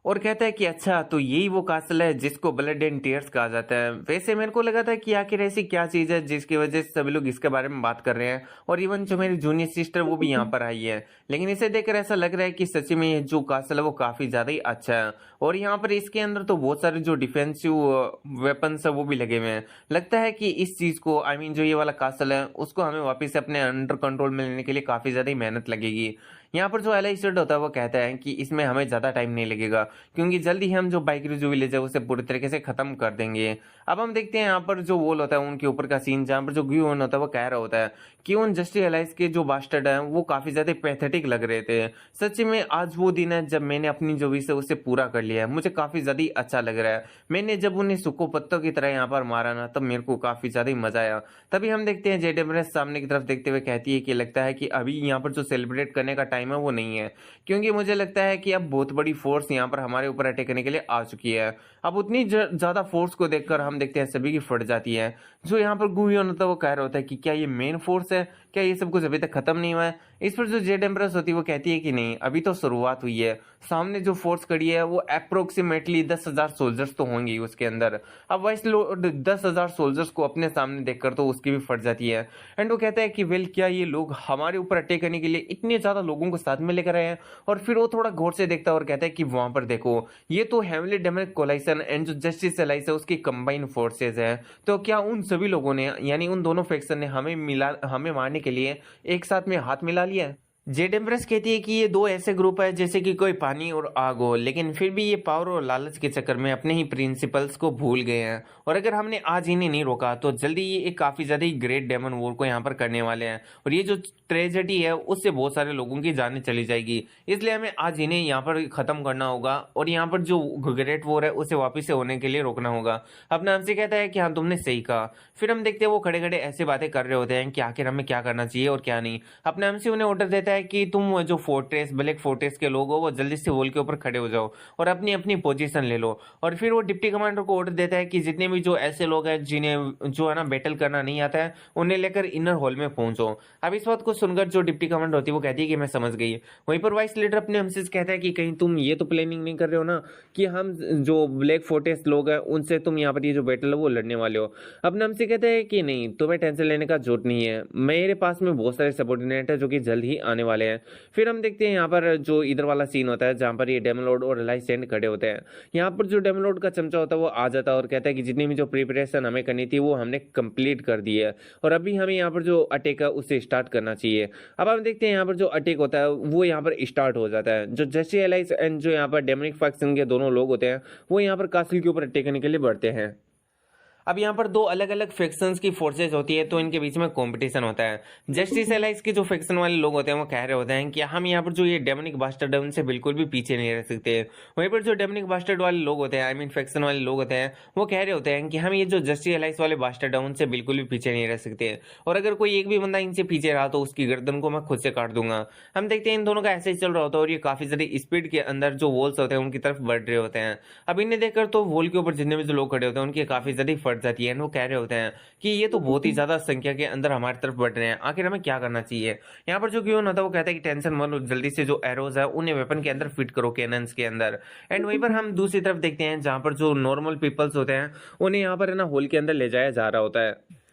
और कहता है कि अच्छा तो यही वो कासल है जिसको ब्लड एंड टीयर्स कहा जाता है। वैसे मेरे को लगा था कि आखिर ऐसी क्या चीज है जिसकी वजह से सभी लोग इसके बारे में बात कर रहे हैं, और इवन जो मेरी जूनियर सिस्टर वो भी यहाँ पर आई है। लेकिन इसे देखकर ऐसा लग रहा है कि सच्ची में ये जो कासल है वो काफी ज्यादा ही अच्छा है, और यहाँ पर इसके अंदर तो बहुत सारे जो डिफेंसिव वेपन्स है वो भी लगे हुए हैं। लगता है कि इस चीज को आई मीन जो ये वाला कासल है उसको हमें वापस से अपने अंडर कंट्रोल में लेने के लिए काफी ज्यादा ही मेहनत लगेगी। यहाँ पर जो एलाइसेड होता है वो कहता है कि इसमें हमें ज्यादा टाइम नहीं लगेगा क्योंकि जल्दी हम जो बाइक्रिजू विलेज है उसे पूरी तरीके से खत्म कर देंगे। अब हम देखते हैं यहाँ पर जो वॉल होता है उनके ऊपर का सीन जहाँ पर जो ग्यून होता है वो कह रहा होता है कि उन जस्टिस एलाइज के जो बास्टर्ड है वो काफी ज्यादा पैथेटिक लग रहे थे। सच्ची में आज वो दिन है जब मैंने अपनी जो विश है उसे पूरा कर लिया है। मुझे काफी ज्यादा ही अच्छा लग रहा है। मैंने जब उन्हें सुखो पत्तों की तरह यहाँ पर मारा ना तब मेरे को काफी ज्यादा ही मजा आया। तभी हम देखते हैं जेड एवरेस्ट सामने की तरफ देखते हुए कहती है कि लगता है कि अभी यहाँ पर जो सेलिब्रेट करने का टाइम है वो नहीं है, क्योंकि मुझे लगता है कि अब बहुत बड़ी फोर्स यहाँ पर हमारे ऊपर अटैक करने के लिए आ चुकी है। अब उतनी ज्यादा फोर्स को देखकर हम देखते हैं सभी की फट जाती है। जो यहाँ पर गुहियोन होता है वो कह रहा होता है कि क्या ये मेन फोर्स है, क्या ये सब कुछ अभी तक खत्म नहीं हुआ है? इस पर जो जेड एम्प्रेस होती है वो कहती है कि नहीं अभी तो शुरुआत हुई है। सामने जो फोर्स खड़ी है वो अप्रोक्सीमेटली 10,000 सोल्जर्स तो होंगे उसके अंदर। अब वाइस लोड 10,000 सोल्जर्स को अपने सामने देखकर तो उसकी भी फट जाती है। एंड वो कहता है कि वेल क्या ये लोग हमारे ऊपर अटैक करने के लिए इतने ज्यादा लोगों को साथ में लेकर आए हैं? और फिर वो थोड़ा गौर से देखता है और कहता है कि वहां पर देखो ये तो हेवनली डेमनिक कोलाइसन एंड जो जस्टिस एलाइस है उसकी कंबाइन फोर्सेज है। तो क्या उन सभी लोगों ने यानी उन दोनों फैक्शन ने हमें मारने के लिए एक साथ में हाथ मिला लिया है? जेड एम्प्रेस कहती है कि ये दो ऐसे ग्रुप है जैसे कि कोई पानी और आग हो, लेकिन फिर भी ये पावर और लालच के चक्कर में अपने ही प्रिंसिपल्स को भूल गए हैं, और अगर हमने आज इन्हें नहीं रोका तो जल्दी ये एक काफी ज्यादा ही ग्रेट डेमन वॉर को यहाँ पर करने वाले हैं, और ये जो ट्रेजेडी है उससे बहुत सारे लोगों की जानें चली जाएगी। इसलिए हमें आज इन्हें यहाँ पर खत्म करना होगा और यहाँ पर जो ग्रेट वॉर है उसे वापिस से होने के लिए रोकना होगा। अपने हमसे कहता है कि हाँ तुमने सही कहा। फिर हम देखते हैं वो खड़े खड़े ऐसे बातें कर रहे होते हैं कि आखिर हमें क्या करना चाहिए और क्या नहीं। अपने हमसे उन्हें ऑर्डर देता है है कि तुम जो फोर्ट्रेस ब्लैक फोर्ट्रेस के लोग हो वो जल्दी से वॉल के ऊपर खड़े हो जाओ और अपनी अपनी पोजीशन ले लो। और फिर वो डिप्टी कमांडर को ऑर्डर देता है कि जितने भी जो ऐसे लोग हैं जिन्हें जो है ना बैटल करना नहीं आता है उन्हें लेकर इनर हॉल में पहुंचो। अब इस बात को सुनकर जो डिप्टी कमांडर होती है वो कहती है कि मैं समझ गई। वहीं पर वाइस लीडर अपने हमसे कहता है कि कहीं तुम ये तो प्लानिंग नहीं कर रहे हो ना कि हम जो ब्लैक फोर्ट्रेस लोग हैं उनसे तुम यहाँ पर ये जो बैटल है वो लड़ने वाले हो। अब हमसे कहता है कि नहीं, तुम्हें टेंशन लेने का जरूरत नहीं है, मेरे पास में बहुत सारे सबॉर्डिनेट है जो कि जल्द ही आने वाले हैं। फिर हम देखते हैं यहाँ पर जो इधर वाला सीन होता है जहाँ पर ये डेमन लॉर्ड और एलाइसेंट खड़े होते हैं। यहाँ पर जो डेमन लॉर्ड का चमचा होता है वो आ जाता है और कहता है कि जितनी भी जो प्रिपरेशन हमें करनी थी वो हमने कंप्लीट कर दी है और अभी हमें यहाँ पर जो अटैक है उसे स्टार्ट करना चाहिए। अब हम देखते हैं यहाँ पर जो अटैक होता है वो यहाँ पर स्टार्ट हो जाता है। जो जस्टिस एलाइस एंड जो यहाँ पर डेमनिक फैक्शन के दोनों लोग होते हैं वो यहाँ पर कासिल के ऊपर अटैक करने के लिए बढ़ते हैं। अब यहाँ पर दो अलग अलग फैक्शंस की फोर्सेज होती है तो इनके बीच में कंपटीशन होता है। जस्टिस एलाइस के जो फैक्शन वाले लोग होते हैं वो कह रहे होते हैं कि हम यहाँ पर जो ये डेमनिक बास्टर्ड है उनसे बिल्कुल भी पीछे नहीं रह सकते। वहीं पर जो डेमनिक बास्टर्ड वाले लोग होते हैं आई मीन फैक्शन वाले लोग होते हैं वो कह रहे होते हैं कि हम ये जो जस्टिस एलाइस वाले बास्टर्ड है उनसे बिल्कुल भी पीछे नहीं रह सकते और अगर कोई एक भी बंदा इनसे पीछे रहा तो उसकी गर्दन को मैं खुद से काट दूंगा। हम देखते हैं इन दोनों का ऐसे ही चल रहा होता है और ये काफी ज्यादा स्पीड के अंदर जो वॉल्स होते हैं उनकी तरफ बढ़ रहे होते हैं। अब इन्हें देखकर तो वॉल के ऊपर जितने भी जो लोग खड़े होते हैं उनकी काफी ज्यादा फट जाती है। वो कह रहे होते हैं कि ये तो बहुत ही ज्यादा संख्या के अंदर हमारी तरफ बढ़ रहे हैं, आखिर हमें क्या करना चाहिए। यहाँ पर जो क्यों होता है वो कहता है कि टेंशन मत लो, जल्दी से जो एरोज है उन्हें वेपन के अंदर फिट करो कैनन्स के अंदर। एंड वहीं पर हम दूसरी तरफ देखते हैं जहां पर जो नॉर्मल पीपल्स होते हैं उन्हें यहाँ पर है ना होल के अंदर ले जाया जा रहा होता है।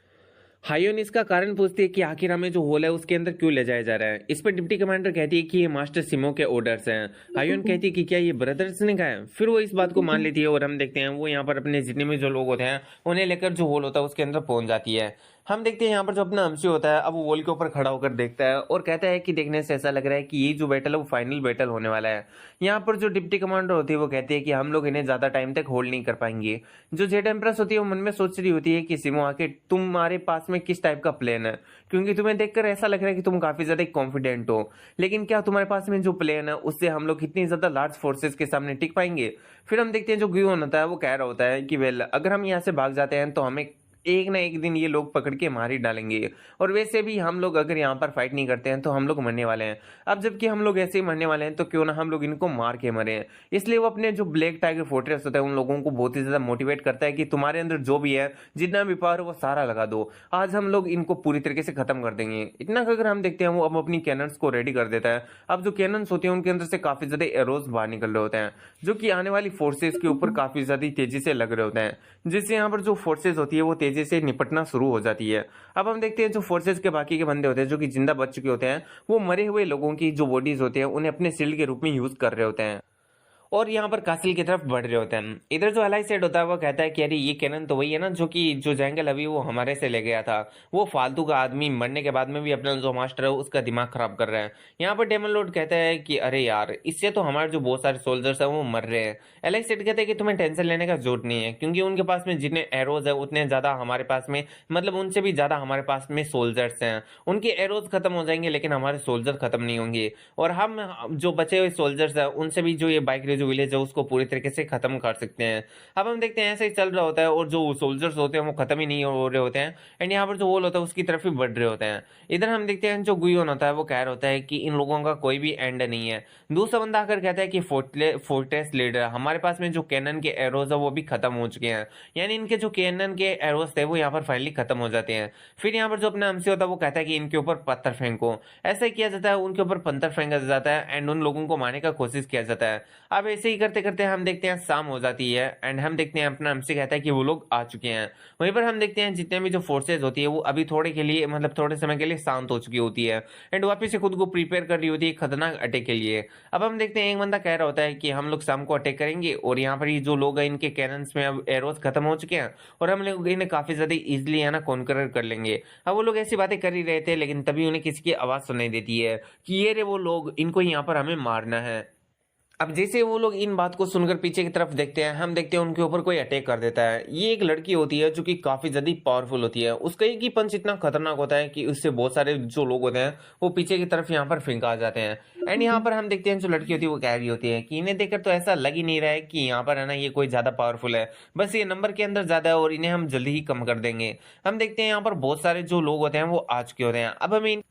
हायोन इसका कारण पूछती है कि आखिर हमें जो होल है उसके अंदर क्यों ले जाया जा रहा है। इस पर डिप्टी कमांडर कहती है कि ये मास्टर सिमो के ऑर्डर्स हैं। हायोन कहती है कि क्या ये ब्रदर्स ने कहा है। फिर वो इस बात को मान लेती है और हम देखते हैं वो यहाँ पर अपने जितने भी जो लोग होते हैं उन्हें लेकर जो होल होता है उसके अंदर पहुंच जाती है। हम देखते हैं यहाँ पर जो अपना अमसी होता है अब वो वॉल के ऊपर खड़ा होकर देखता है और कहता है कि देखने से ऐसा लग रहा है कि ये जो बैटल है वो फाइनल बैटल होने वाला है। यहाँ पर जो डिप्टी कमांडर होती है वो कहती है कि हम लोग इन्हें ज्यादा टाइम तक होल्ड नहीं कर पाएंगे। जो जेड एम्प्रेस होती है वो मन में सोच रही होती है कि सिमो आके तुम्हारे पास में किस टाइप का प्लान है, क्योंकि तुम्हें देखकर ऐसा लग रहा है कि तुम काफी ज्यादा कॉन्फिडेंट हो, लेकिन क्या तुम्हारे पास में जो प्लान है उससे हम लोग कितनी ज्यादा लार्ज फोर्सेस के सामने टिक पाएंगे। फिर हम देखते हैं जो ग्यून होता है वो कह रहा होता है कि वेल अगर हम यहाँ से भाग जाते हैं तो हमें एक ना एक दिन ये लोग पकड़ के मार ही डालेंगे और वैसे भी हम लोग अगर यहाँ पर फाइट नहीं करते हैं तो हम लोग मरने वाले हैं। अब जबकि हम लोग ऐसे ही मरने वाले हैं तो क्यों ना हम लोग इनको मार के मरे हैं। इसलिए वो अपने जो ब्लैक टाइगर फोर्ट्रेस होता है उन लोगों को बहुत ही ज्यादा मोटिवेट करता है कि तुम्हारे अंदर जो भी है जितना भी पावर है वो सारा लगा दो, आज हम लोग इनको पूरी तरीके से खत्म कर देंगे। इतना अगर हम देखते हैं वो अब अपनी कैनन्स को रेडी कर देता है। अब जो कैनन्स होती है उनके अंदर से काफी ज्यादा एरोज बाहर निकल रहे होते हैं जो कि आने वाली फोर्सेस के ऊपर काफी ज्यादा तेजी से लग रहे होते हैं, जिससे यहाँ पर जो फोर्सेस होती है वो तेजी से निपटना शुरू हो जाती है। अब हम देखते हैं जो फोर्सेस के बाकी के बंदे होते हैं जो कि जिंदा बच चुके होते हैं वो मरे हुए लोगों की जो बॉडीज होती है उन्हें अपने शील्ड के रूप में यूज कर रहे होते हैं और यहाँ पर कासिल की तरफ बढ़ रहे होते हैं। इधर जो एलाई सेड होता है वो कहता है कि अरे ये कैनन तो वही है ना जो कि जो जंगल अभी वो हमारे से ले गया था, वो फालतू का आदमी मरने के बाद में भी अपना जो मास्टर है उसका दिमाग खराब कर रहा है। यहाँ पर डेमन लॉर्ड कहता है कि अरे यार इससे तो हमारे जो बहुत सारे सोल्जर्स है वो मर रहे हैं। एलाई सेड कहते हैं कि तुम्हें टेंशन लेने का जरूरत नहीं है क्योंकि उनके पास में जितने एरोज है उतने ज्यादा हमारे पास में मतलब उनसे भी ज्यादा हमारे पास में सोल्जर्स हैं। उनके एरोज खत्म हो जाएंगे लेकिन हमारे सोल्जर खत्म नहीं होंगे और हम जो बचे हुए सोल्जर्स है उनसे भी जो ये बाइक जो विलेज है उसको पूरी तरीके से खत्म कर सकते हैं। अब हम देखते हैं ऐसे ही चल रहा होता है और जो सोल्जर्स होते हैं वो खत्म ही नहीं हो रहे होते हैं एंड यहाँ पर जो वॉल होता है उसकी तरफ ही बढ़ रहे होते हैं। इधर हम देखते हैं जो गुयोन होता है वो कह रहा होता है कि इन लोगों का कोई भी एंड नहीं है। दूसरा बंदा आकर कहता है कि फोर्ट्रेस लीडर हमारे पास में जो कैनन के एरोज है वो भी खत्म हो चुके हैं, यानी इनके जो कैनन के एरोज थे वो यहाँ पर फाइनली खत्म हो जाते हैं। फिर यहाँ पर जो अपना एमसी होता है वो कहता है कि इनके ऊपर पत्थर फेंको। ऐसा किया जाता है, उनके ऊपर पत्थर फेंका जाता है एंड उन लोगों को मारने का कोशिश किया जाता है। अब ऐसे ही करते करते हम देखते हैं शाम हो जाती है एंड हम देखते हैं अपना एमसी कहता है कि वो लोग आ चुके हैं। वहीं पर हम देखते हैं जितने भी जो फोर्सेज होती है वो अभी थोड़े के लिए मतलब थोड़े समय के लिए शांत हो चुकी होती है एंड वापस से खुद को प्रिपेयर कर रही होती है खतरनाक अटैक के लिए। अब हम देखते हैं एक बंदा कह रहा होता है कि हम लोग शाम को अटैक करेंगे और यहाँ पर ये जो लोग हैं इनके कैनन्स में अब एरोज खत्म हो चुके हैं और हम लोग इन्हें काफी ज्यादा इजिली है ना कॉन्कर कर लेंगे। अब वो लोग ऐसी बातें कर ही रहे थे लेकिन तभी उन्हें किसी की आवाज सुनाई देती है कि ये रे वो लोग, इनको यहाँ पर हमें मारना है। अब जैसे वो लोग इन बात को सुनकर पीछे की तरफ देखते हैं हम देखते हैं उनके ऊपर कोई अटैक कर देता है। ये एक लड़की होती है जो कि काफी ज्यादा पावरफुल होती है, उसका एक ही पंच इतना खतरनाक होता है कि उससे बहुत सारे जो लोग होते हैं वो पीछे की तरफ यहाँ पर फेंका जाते हैं। एंड यहाँ पर हम देखते हैं जो लड़की होती है वो कह रही होती है कि इन्हें देखकर तो ऐसा लग ही नहीं रहा है कि यहाँ पर है ना ये कोई ज्यादा पावरफुल है, बस ये नंबर के अंदर ज्यादा है और इन्हें हम जल्दी ही कम कर देंगे। हम देखते हैं यहाँ पर बहुत सारे जो लोग होते हैं वो आ चुके होते हैं। अब हमें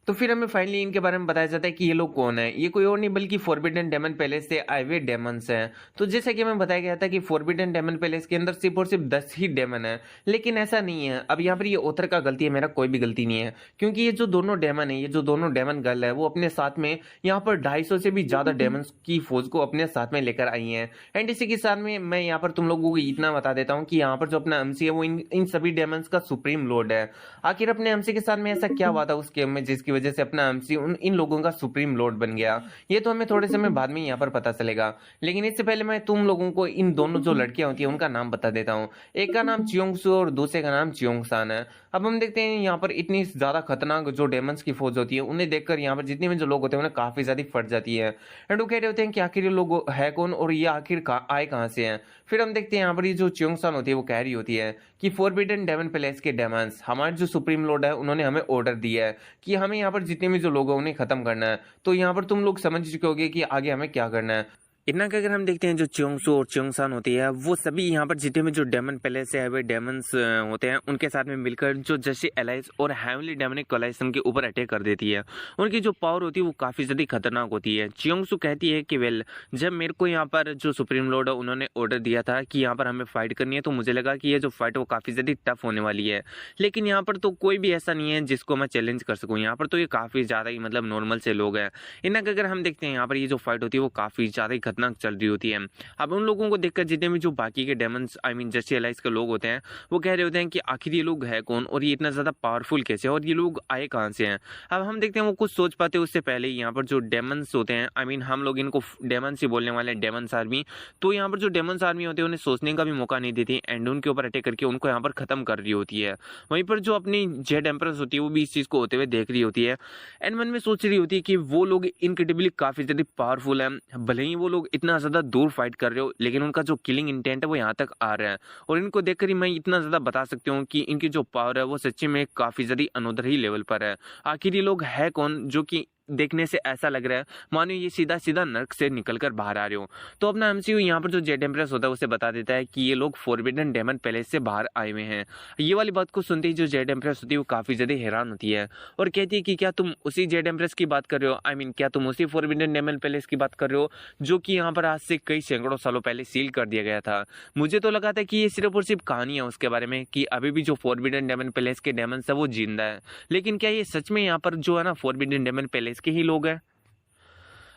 तो फिर हमें फाइनली इनके बारे में बताया जाता है कि ये लोग कौन है। ये कोई और नहीं बल्कि फॉरबिडन डेमन पैलेस से आए हुए डेमन्स हैं। तो जैसा कि हमें बताया गया था कि फॉरबिडन डेमन पैलेस के अंदर सिर्फ और सिर्फ 10 ही डेमन है, लेकिन ऐसा नहीं है। अब यहाँ पर ये ऑथर का गलती है, मेरा कोई भी गलती नहीं है, क्योंकि ये जो दोनों डेमन है, ये जो दोनों डेमन गर्ल है, वो अपने साथ में यहाँ पर 250 से भी ज्यादा डेमन्स की फौज को अपने साथ में लेकर आई है। एंड इसी के साथ में मैं यहाँ पर तुम लोगों को इतना बता देता हूँ कि यहाँ पर जो अपना एमसी है वो इन सभी डेमन्स का सुप्रीम लॉर्ड है। आखिर अपने एमसी के साथ में ऐसा क्या हुआ था उस गेम में जिसकी वजह से अपना एमसी इन लोगों का सुप्रीम लॉर्ड बन गया, ये तो हमें थोड़े समय बाद में यहाँ पर पता चलेगा। लेकिन इससे पहले मैं तुम लोगों को इन दोनों जो लड़कियां होती है उनका नाम बता देता हूँ। एक का नाम चियोंगसू और दूसरे का नाम चियोंगसान है। अब हम देखते हैं यहाँ पर इतनी ज्यादा खतरनाक जो डेमंस की फौज होती है उन्हें देखकर यहाँ पर जितने भी जो लोग होते हैं उन्हें काफी ज्यादा फट जाती है। एंड वो कह रहे होते हैं कि आखिर ये लोग है कौन और ये आखिर आए कहाँ से हैं। फिर हम देखते हैं यहाँ पर ये जो चियोंगसान होती है वो कह रही होती है कि फॉरबिडन डेमन पैलेस के डेमंस, हमारे जो सुप्रीम लॉर्ड है उन्होंने हमें ऑर्डर दिया है कि हमें यहाँ पर जितने भी जो लोग हैं उन्हें खत्म करना है। तो यहाँ पर तुम लोग समझ चुके होगे कि आगे हमें क्या करना है। इतना कि अगर हम देखते हैं जो चियोंगसू और चियोंगसान होती है वो सभी यहाँ पर जितने भी जो डेमन पैलेस से आए हुए डेमन्स होते हैं उनके साथ में मिलकर जो जस्टिस एलाइज और हेवनली डेमनिक कोलाइसन के ऊपर अटैक कर देती है। उनकी जो पावर होती है वो काफ़ी ज़्यादा खतरनाक होती है। चियोंगसू कहती है कि वेल, जब मेरे को यहाँ पर जो सुप्रीम लॉर्ड है उन्होंने ऑर्डर दिया था कि यहाँ पर हमें फाइट करनी है, तो मुझे लगा कि ये जो फाइट वो काफ़ी ज़्यादा टफ होने वाली है, लेकिन यहाँ पर तो कोई भी ऐसा नहीं है जिसको मैं चैलेंज कर सकूँ। यहाँ पर तो ये काफ़ी ज़्यादा ही मतलब नॉर्मल से लोग हैं। इतना कि अगर हम देखते हैं यहाँ पर ये जो फाइट होती है वो काफ़ी ज़्यादा ही खतरनाक चल रही होती है। अब उन लोगों को देखकर जितने भी जो बाकी के demons I mean justice allies के लोग होते हैं वो कह रहे होते हैं कि आखिर ये लोग है कौन और ये इतना ज्यादा पावरफुल कैसे और ये लोग आए कहां से हैं। अब हम देखते हैं वो कुछ सोच पाते हैं उससे पहले ही यहाँ पर जो डेमंस होते हैं, आई मीन हम लोग इनको डेमंस ही बोलने वाले हैं, डेमंस आर्मी। तो यहाँ पर जो डेमंस आर्मी होते हैं उन्हें सोचने का भी मौका नहीं देती एंड उनके ऊपर अटैक करके उनको यहाँ पर खत्म कर रही होती है। वहीं पर जो अपनी जेड एम्प्रेस होती है वो भी इस चीज को होते हुए देख रही होती है एंड मन में सोच रही होती है कि वो लोग इनक्रेडिबली काफी ज्यादा पावरफुल है। भले ही वो लोग इतना ज्यादा दूर फाइट कर रहे हो लेकिन उनका जो किलिंग इंटेंट है वो यहाँ तक आ रहा है। और इनको देखकर ही मैं इतना ज्यादा बता सकती हूँ कि इनकी जो पावर है वो सच्ची में काफी ज्यादा अनोदर ही लेवल पर है। आखिर ये लोग है कौन जो कि देखने से ऐसा लग रहा है मानो ये सीधा सीधा नर्क से निकलकर बाहर आ रहे हो। तो अपना एमसीयू यहाँ पर जो जेड एम्प्रेस होता है उसे बता देता है कि ये लोग फॉरबिडन डेमन पैलेस से बाहर आए हुए हैं। ये वाली बात को सुनते ही जो जेड एम्प्रेस होती है वो काफी ज्यादा हैरान होती है और कहती है कि क्या तुम उसी जेड एम्प्रेस की बात कर रहे हो, आई मीन क्या तुम उसी फॉरबिडन डेमन पैलेस की बात कर रहे हो जो कि यहाँ पर आज से कई सैकड़ों सालों पहले सील कर दिया गया था। मुझे तो लगा था कि ये सिर्फ और सिर्फ कहानी है उसके बारे में कि अभी भी जो फॉरबिडन डेमन पैलेस के डेमन्स है वो जिंदा है, लेकिन क्या ये सच में यहाँ पर जो है ना फॉरबिडन डेमन पैलेस के ही लोग हैं।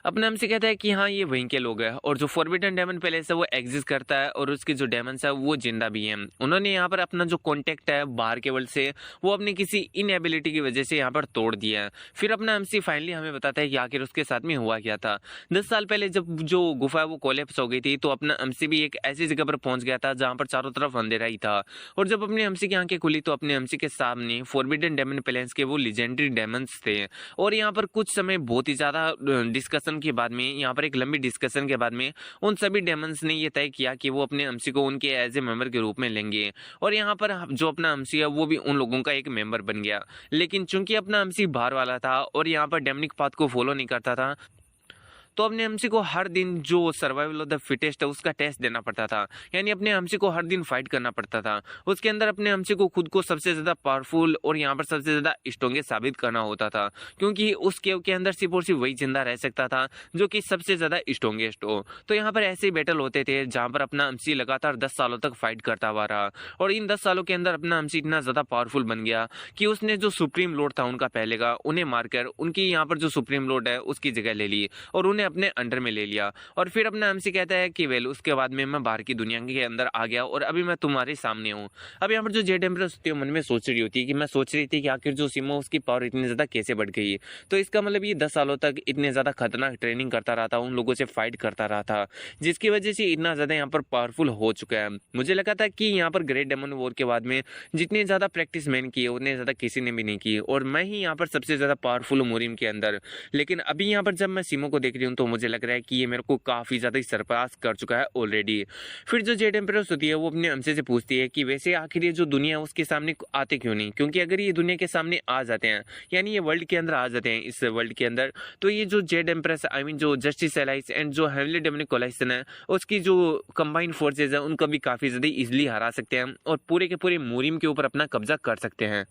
अपने हमसे कहता है कि हाँ ये वहीं के लोग हैं और जो फॉरबिडन डेमन पैलेस है वो एग्जिस्ट करता है और उसके जो डेमन्स है वो जिंदा भी हैं। उन्होंने यहाँ पर अपना जो कॉन्टेक्ट है बाहर के वर्ल्ड से वो अपनी किसी इनएबिलिटी की वजह से यहाँ पर तोड़ दिया है। फिर अपना एमसी फाइनली हमें बताता है कि आखिर उसके साथ में हुआ क्या था। 10 साल पहले जब जो गुफा है वो कोलैप्स हो गई थी तो अपना एमसी भी एक ऐसी जगह पर पहुंच गया था जहाँ पर चारों तरफ अंधेरा ही था। और जब अपने एमसी की आंखें खुली तो अपने एमसी के सामने फॉरबिडन डेमन पैलेस के वो लेजेंडरी डेमन्स थे। और यहाँ पर कुछ समय बहुत ही ज्यादा डिस्कशन के बाद में, यहाँ पर एक लंबी डिस्कशन के बाद में उन सभी डेमन्स ने ये तय किया कि वो अपने एमसी को उनके एज ए मेंबर के रूप में लेंगे। और यहाँ पर जो अपना एमसी है वो भी उन लोगों का एक मेंबर बन गया। लेकिन चूंकि अपना एमसी बाहर वाला था और यहाँ पर डेमनिक पाथ को फॉलो नहीं करता था तो अपने एमसी को हर दिन जो सर्वाइवल ऑफ द फिटेस्ट है उसका टेस्ट देना पड़ता था, यानी अपने एमसी को हर दिन फाइट करना पड़ता था। उसके अंदर अपने एमसी को खुद को सबसे ज्यादा पावरफुल और यहाँ पर सबसे ज्यादा स्ट्रॉन्गेस्ट साबित करना होता था, क्योंकि उस केव के अंदर सिर्फ और सिर्फ वही जिंदा रह सकता था जो कि सबसे ज्यादा स्ट्रॉन्गेस्ट हो। तो यहाँ पर ऐसे बैटल होते थे जहाँ पर अपना एमसी लगातार 10 सालों तक फाइट करता हुआ रहा और इन 10 सालों के अंदर अपना एमसी इतना ज्यादा पावरफुल बन गया कि उसने जो सुप्रीम लॉर्ड था उनका पहले का उन्हें मारकर उनकी यहाँ पर जो सुप्रीम लॉर्ड है उसकी जगह ले ली और उन्हें अपने अंडर में ले लिया। और फिर अपना एमसी कहता है कि वेल उसके बाद में मैं बाहर की दुनिया के अंदर आ गया और अभी मैं तुम्हारे सामने हूँ। अब यहाँ पर जो जेड एम्प्रेस होती है मन में सोच रही होती है कि मैं सोच रही थी कि आखिर जो सिमो उसकी पावर इतनी ज्यादा कैसे बढ़ गई। तो इसका मतलब ये 10 सालों तक इतने ज्यादा खतरनाक ट्रेनिंग करता रहा था, उन लोगों से फाइट करता रहा था जिसकी वजह से इतना ज्यादा यहाँ पर पावरफुल हो चुका है। मुझे लगा था कि यहाँ पर ग्रेट डेमन वॉर के बाद में जितनी ज्यादा प्रैक्टिस मैंने की है उतने ज्यादा किसी ने भी नहीं की और मैं ही यहाँ पर सबसे ज्यादा पावरफुल हूँ मोरिम के अंदर। लेकिन अभी यहाँ पर जब मैं सिमो को देख रही हूँ तो मुझे लग रहा है कि ये मेरे को काफी ज्यादा सरपास कर चुका है ऑलरेडी। फिर जो जेड एम्प्रेस होती है वो अपने एमसी से पूछती है कि वैसे आखिर ये जो दुनिया है उसके सामने आते क्यों नहीं, क्योंकि अगर ये दुनिया के सामने आ जाते हैं यानी ये वर्ल्ड के अंदर आ जाते हैं इस वर्ल्ड के अंदर तो ये जो जेड एम्प्रेस आई मीन जो जस्टिस एलाइज एंड जो हेवनली डेमनिक कोलाइसन है उसकी जो कंबाइंड फोर्सेज है उनको भी काफी ज्यादा इजिली हरा सकते हैं और पूरे के पूरे मोरिम के ऊपर अपना कब्जा कर सकते हैं।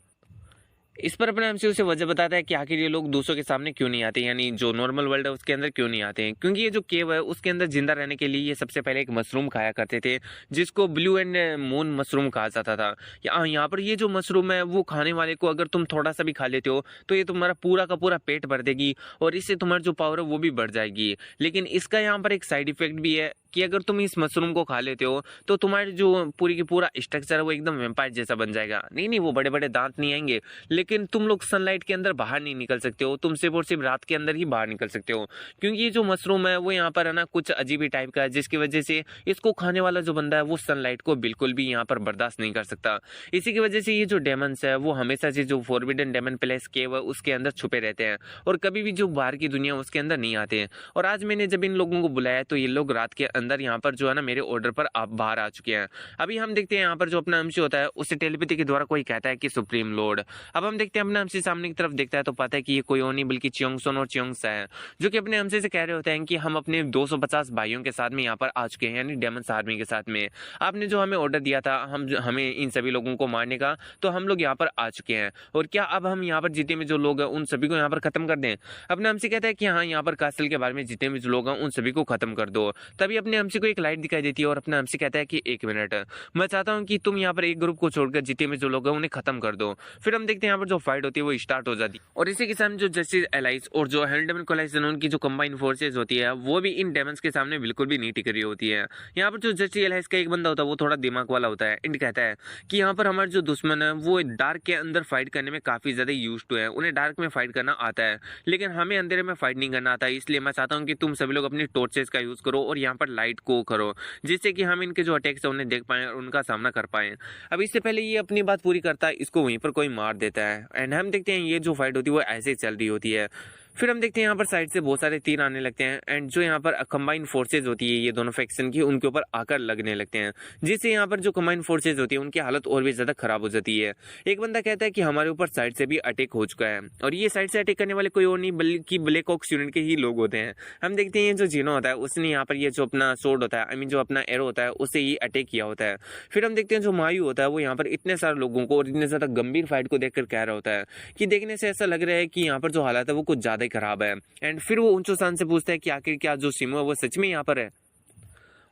इस पर अपने एमसीयू से वजह बताता है कि आखिर ये लोग दूसरों के सामने क्यों नहीं आते, यानी जो नॉर्मल वर्ल्ड है उसके अंदर क्यों नहीं आते हैं। क्योंकि ये जो केव है उसके अंदर जिंदा रहने के लिए ये सबसे पहले एक मशरूम खाया करते थे, जिसको ब्लू एंड मून मशरूम कहा जाता था। यहाँ पर ये जो मशरूम है वो खाने वाले को अगर तुम थोड़ा सा भी खा लेते हो तो ये तुम्हारा पूरा का पूरा पेट भर देगी और इससे तुम्हारी जो पावर है वो भी बढ़ जाएगी। लेकिन इसका यहाँ पर एक साइड इफेक्ट भी है कि अगर तुम इस मशरूम को खा लेते हो तो तुम्हारी जो पूरी की पूरा स्ट्रक्चर है वो एकदम वेम्पायर जैसा बन जाएगा। नहीं, वो बड़े बड़े दांत नहीं आएंगे, लेकिन तुम लोग सनलाइट के अंदर बाहर नहीं निकल सकते हो, तुम सिर्फ और सिर्फ रात के अंदर ही बाहर निकल सकते हो। क्योंकि ये जो मशरूम है वो यहाँ पर है ना कुछ अजीब ही टाइप का है, जिसकी वजह से इसको खाने वाला जो बंदा है वो सनलाइट को बिल्कुल भी यहाँ पर बर्दाश्त नहीं कर सकता। इसी की वजह से ये जो डेमन्स है वो हमेशा से जो फॉरबिडन डेमन प्लेस केव है उसके अंदर छुपे रहते हैं और कभी भी जो बाहर की दुनिया उसके अंदर नहीं आते हैं। और आज मैंने जब इन लोगों को बुलाया तो ये लोग रात के अंदर यहाँ पर जो है ना मेरे ऑर्डर पर आप बाहर आ चुके हैं। अभी हम देखते हैं यहाँ पर जो अपना अंशी होता है उसे टेलीपैथी के द्वारा कोई कहता है कि सुप्रीम लॉर्ड। अब हम देखते हैं अपने अंशी सामने की तरफ देखता है तो पता है कि ये कोई और नहीं बल्कि चियोंगसोन और चियोंगसा है, जो कि अपने हमसे से कह रहे होते हैं कि हम अपने 250 भाइयों के साथ में यहाँ पर आ चुके हैं, यानी डेमन्स आर्मी के साथ में। आपने जो हमें ऑर्डर दिया था हमें इन सभी लोगों को मारने का, तो हम लोग यहाँ पर आ चुके हैं। और क्या अब हम यहाँ पर जितने भी जो लोग हैं उन सभी को यहाँ पर खत्म कर दें? अपने हमसे कहता है कि हाँ, यहाँ पर कासल के बारे में जितने भी जो लोग हैं उन सभी को खत्म कर दो। तभी अपने हमसे को एक लाइट दिखाई देती है और अपने हमसे कहता है कि 1 मिनट, मैं चाहता हूँ कि तुम यहाँ पर एक ग्रुप को छोड़कर जितने भी जो लोग हैं उन्हें खत्म कर दो। फिर हम देखते हैं यहाँ पर जो फाइट होती है वो स्टार्ट हो जाती है और इसी के सामने जो जस्टिस एलाइज और जो हेल्डेमन कोलाइजन उनकी जो कंबाइन फोर्सेज होती है वो भी इन डेमन्स के सामने बिल्कुल भी नहीं टिक रही होती है। यहाँ पर जो जस्टिस एलाइज का एक बंदा होता है वो थोड़ा दिमाग वाला होता है एंड कहता है कि यहाँ पर हमारे जो दुश्मन है वो डार्क के अंदर फाइट करने में काफी ज्यादा यूज टू है, उन्हें डार्क में फाइट करना आता है, लेकिन हमें अंधेरे में फाइट नहीं करना आता है। इसलिए मैं चाहता हूँ कि तुम सभी लोग अपनी टॉर्चेस का यूज करो और यहाँ पर लाइट को करो, जिससे कि हम इनके जो अटैक्स है उन्हें देख पाए और उनका सामना कर पाए। अब इससे पहले ये अपनी बात पूरी करता है, इसको वहीं पर कोई मार देता है एंड हम देखते हैं ये जो फाइट होती है वो ऐसे ही चल रही होती है। फिर हम देखते हैं यहाँ पर साइड से बहुत सारे तीर आने लगते हैं एंड जो यहाँ पर कंबाइंड फोर्सेज होती है ये दोनों फैक्शन की उनके ऊपर आकर लगने लगते हैं, जिससे यहाँ पर जो कंबाइंड फोर्सेज होती है उनकी हालत और भी ज्यादा खराब हो जाती है। एक बंदा कहता है कि हमारे ऊपर साइड से भी अटैक हो चुका है और ये साइड से अटैक करने वाले कोई और नहीं बल्कि ब्लैक ऑक्स यूनिट के ही लोग होते हैं। हम देखते हैं जो जीनो होता है उसने यहाँ पर ये जो अपना सोर्ड होता है, आई मीन जो अपना एरो होता है, उससे ही अटैक किया होता है। फिर हम देखते हैं जो मायू होता है वो यहाँ पर इतने सारे लोगों को और इतने ज्यादा गंभीर फाइट को देखकर कह रहा होता है कि देखने से ऐसा लग रहा है कि यहाँ पर जो हालात है वो कुछ ज्यादा ही खराब है। एंड फिर वो उंचो सान से पूछता है कि आखिर क्या जो सिमो है वो सच में यहाँ पर है?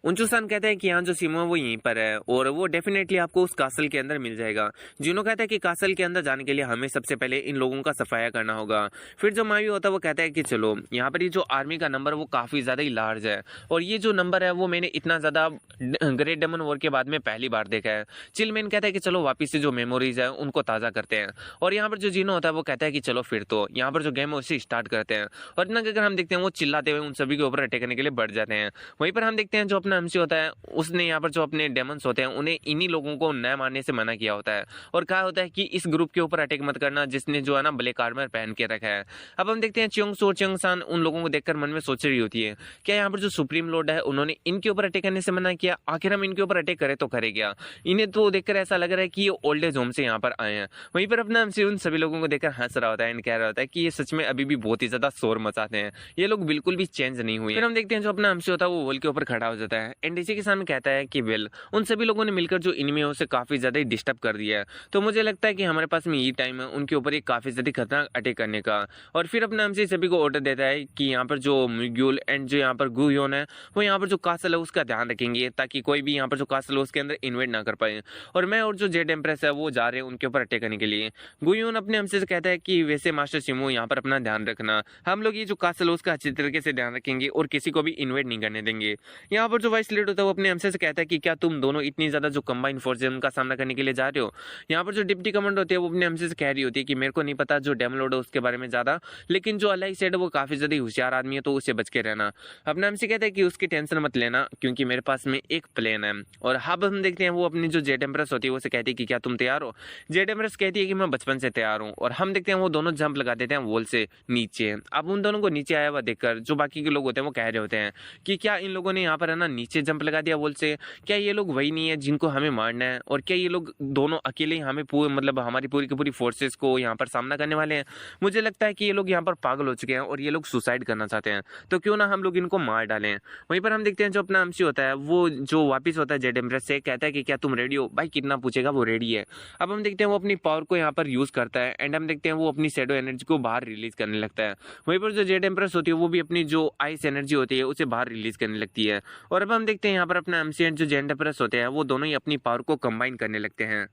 उंचुसान कहता है कि यहाँ जो सिमो है वो यहीं पर है और वो डेफिनेटली आपको उस कासल के अंदर मिल जाएगा। जिनो कहता है कि कासल के अंदर जाने के लिए हमें सबसे पहले इन लोगों का सफाया करना होगा। फिर जो मायू होता है वो कहता है कि चलो, यहाँ पर ये जो आर्मी का नंबर है वो काफी ज्यादा ही लार्ज है और ये जो नंबर है वो मैंने इतना ज्यादा ग्रेट डेमन वॉर के बाद में पहली बार देखा है। चिलमैन कहता है कि चलो वापिस से जो मेमोरीज है उनको ताजा करते हैं और यहाँ पर जो जिनो होता है वो कहता है कि चलो फिर तो यहाँ पर जो गेम है उसे स्टार्ट करते हैं। और इतना अगर हम देखते हैं वो चिल्लाते हुए उन सभी के ऊपर अटैक करने के लिए बढ़ जाते हैं। वहीं पर हम देखते हैं जो अपना एमसी होता है उसने यहाँ पर जो अपने डेमन्स होते हैं उन्हें इन्हीं लोगों को न मारने से मना किया होता है और कहा होता है कि इस ग्रुप के ऊपर अटैक मत करना जिसने जो है ना ब्लैक आर्मर पहन के रखा है। अब हम देखते हैं चियोंगसो और चियोंगसान उन लोगों को देखकर मन में सोच रही होती है क्या यहाँ पर जो सुप्रीम लॉर्ड है उन्होंने इनके ऊपर अटैक करने से मना किया, आखिर हम इनके ऊपर अटैक करें तो करे क्या? इन्हें तो देखकर ऐसा लग रहा है कि ये ओल्ड एज होम से यहाँ पर आए हैं। वहीं पर अपना एमसी उन सभी लोगों को देखकर हंस रहा होता है एंड कह रहा होता है कि ये सच में अभी भी बहुत ही ज्यादा शोर मचाते हैं, ये लोग बिल्कुल भी चेंज नहीं हुए। फिर हम देखते हैं जो अपना एमसी होता है वो वॉल के ऊपर खड़ा हो जाता है एंड इसी के सामने कहता है कि वेल उन सभी लोगों ने मिलकर जो इनमी है उसे काफी ज्यादा डिस्टर्ब कर दिया है, तो मुझे लगता है कि हमारे पास में ये टाइम है उनके ऊपर एक काफी ज्यादा खतरनाक अटैक करने का। और फिर अपने हमसे सभी को ऑर्डर देता है कि यहाँ पर जो म्यूग्यूल एंड जो यहाँ पर गुयोन है वो यहाँ पर जो कासल है उसका ध्यान रखेंगे ताकि कोई भी यहाँ पर जो कासल है उसके अंदर इन्वेट ना कर पाए और मैं और जो जेड एम्प्रेस है वो जा रहे हैं उनके ऊपर अटैक करने के लिए। गुयोन अपने हमसे कहता है कि वैसे मास्टर सिमो यहाँ पर अपना ध्यान रखना, हम लोग ये जो कासल है उसका अच्छी तरीके से ध्यान रखेंगे और किसी को भी इन्वेट नहीं करने देंगे। यहाँ पर जो वाइस लीड होता है वो अपने हमसे कहता है कि क्या तुम दोनों इतनी ज्यादा जो कंबाइन फोर्स है उनका सामना करने के लिए जा रहे हो? यहाँ पर जो डिप्टी कमांडर होती है वो अपने हमसे कह रही होती है कि मेरे को नहीं पता जो डेमन लॉर्ड है उसके बारे में ज्यादा, लेकिन जो अलाई सेड है वो काफी ज्यादा होशियार आदमी है तो उससे बच के रहना। अपने हमसे कहता है कि उसकी टेंशन मत लेना क्योंकि मेरे पास में एक प्लेन है। और अब हम देखते हैं वो अपनी जो जेड एम्प्रेस होती है वो कहती है कि क्या तुम तैयार हो? जेड एम्प्रेस कहती है कि मैं बचपन से तैयार हूँ और हम देखते हैं वो दोनों जंप लगा देते हैं वॉल से नीचे। अब उन दोनों को नीचे आया हुआ देखकर जो बाकी के लोग होते हैं वो कह रहे होते हैं कि क्या इन लोगों ने यहाँ पर है ना नीचे जंप लगा दिया वॉल से। क्या ये लोग वही नहीं है जिनको हमें मारना है? और क्या ये लोग दोनों अकेले ही हमें मतलब हमारी पूरी की पूरी फोर्सेस को यहाँ पर सामना करने वाले हैं? मुझे लगता है कि ये लोग यहाँ पर पागल हो चुके हैं और ये लोग सुसाइड करना चाहते हैं, तो क्यों ना हम लोग इनको मार डालें। वहीं पर हम देखते हैं जो अपना एमसी होता है वो जो वापिस होता है जेड एम्प्रेस से, कहता है कि क्या तुम रेडी हो? भाई कितना पूछेगा, वो रेडी है। अब हम देखते हैं वो अपनी पावर को यहाँ पर यूज करता है एंड हम देखते हैं वो अपनी शैडो एनर्जी को बाहर रिलीज करने लगता है। वहीं पर जो जेड एम्प्रेस होती है वो भी अपनी जो आइस एनर्जी होती है उसे बाहर रिलीज करने लगती है। और अब हम देखते हैं यहाँ पर अपना एमसी एंड जो जेड एम्प्रेस होते हैं वो दोनों ही अपनी पावर को कंबाइन करने लगते हैं।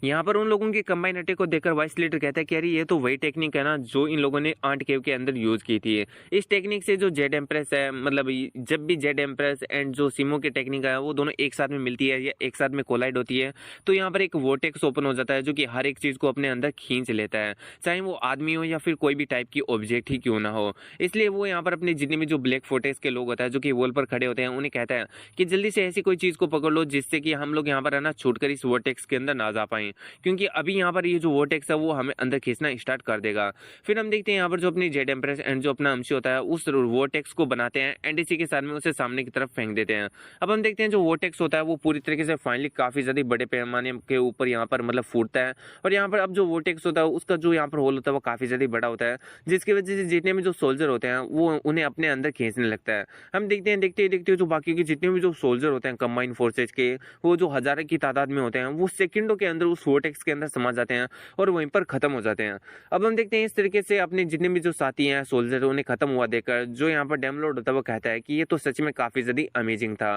यहाँ पर उन लोगों के कंबाइन अटैक को देखकर वाइस लीडर कहता है कि अरे ये तो वही टेक्निक है ना जो इन लोगों ने आंट केव के अंदर यूज की थी। इस टेक्निक से जो जेड एम्प्रेस है, मतलब जब भी जेड एम्प्रेस एंड जो सिमो की टेक्निक है वो दोनों एक साथ में मिलती है या एक साथ में कोलाइड होती है, तो यहाँ पर एक वोर्टेक्स ओपन हो जाता है जो कि हर एक चीज को अपने अंदर खींच लेता है, चाहे वो आदमी हो या फिर कोई भी टाइप की ऑब्जेक्ट ही क्यों ना हो। इसलिए वो यहाँ पर अपने जितने भी जो ब्लैक फोर्टेक्स के लोग होता है जो कि वॉल पर खड़े होते हैं उन्हें कहता है कि जल्दी से ऐसी कोई चीज को पकड़ लो जिससे कि हम लोग यहाँ पर है ना छूटकर इस वोर्टेक्स के अंदर ना जा पाए, क्योंकि अभी यहाँ पर ये जो वोर्टेक्स है वो हमें अंदर खींचना स्टार्ट कर देगा। फिर हम देखते हैं यहाँ पर जो अपनी जेड एम्प्रेस एंड जो अपना एमसी होता है उस वोर्टेक्स को बनाते हैं एंड इसी के साथ में उसे सामने की तरफ फेंक देते हैं। अब हम देखते हैं जो वोर्टेक्स होता है वो पूरी तरीके से फाइनली काफी ज्यादा बड़े पैमाने के ऊपर यहाँ पर मतलब फूटता है और यहाँ पर अब जो वोर्टेक्स होता है उसका जो यहाँ पर होल होता है वो काफी ज्यादा बड़ा होता है, जिसकी वजह से जितने भी जो सोल्जर होते हैं वो उन्हें अपने अंदर खींचने लगता है। हम देखते हैं देखते जो बाकी के जितने भी जो सोल्जर होते हैं कंबाइंड फोर्सेज के, वो जो हजारों की तादाद में होते हैं वो सेकंडों के अंदर उस वोर्टेक्स के अंदर समा जाते हैं और वहीं पर खत्म हो जाते हैं। अब हम देखते हैं इस तरीके से अपने जितने भी जो साथी हैं सोल्जर उन्हें खत्म हुआ देखकर जो यहाँ पर डेमलोड होता है वो कहता है कि ये तो सच में काफी ज्यादा अमेजिंग था।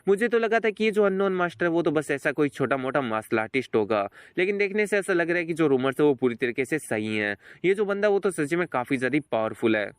मुझे तो लगा था कि ये जो अननोन मास्टर है वो तो बस ऐसा कोई छोटा मोटा मार्शल आर्टिस्ट होगा, लेकिन देखने से ऐसा लग रहा है कि जो रूमर्स है वो पूरी तरीके से सही है। ये जो बंदा वो तो सच में काफी ज्यादा पावरफुल है।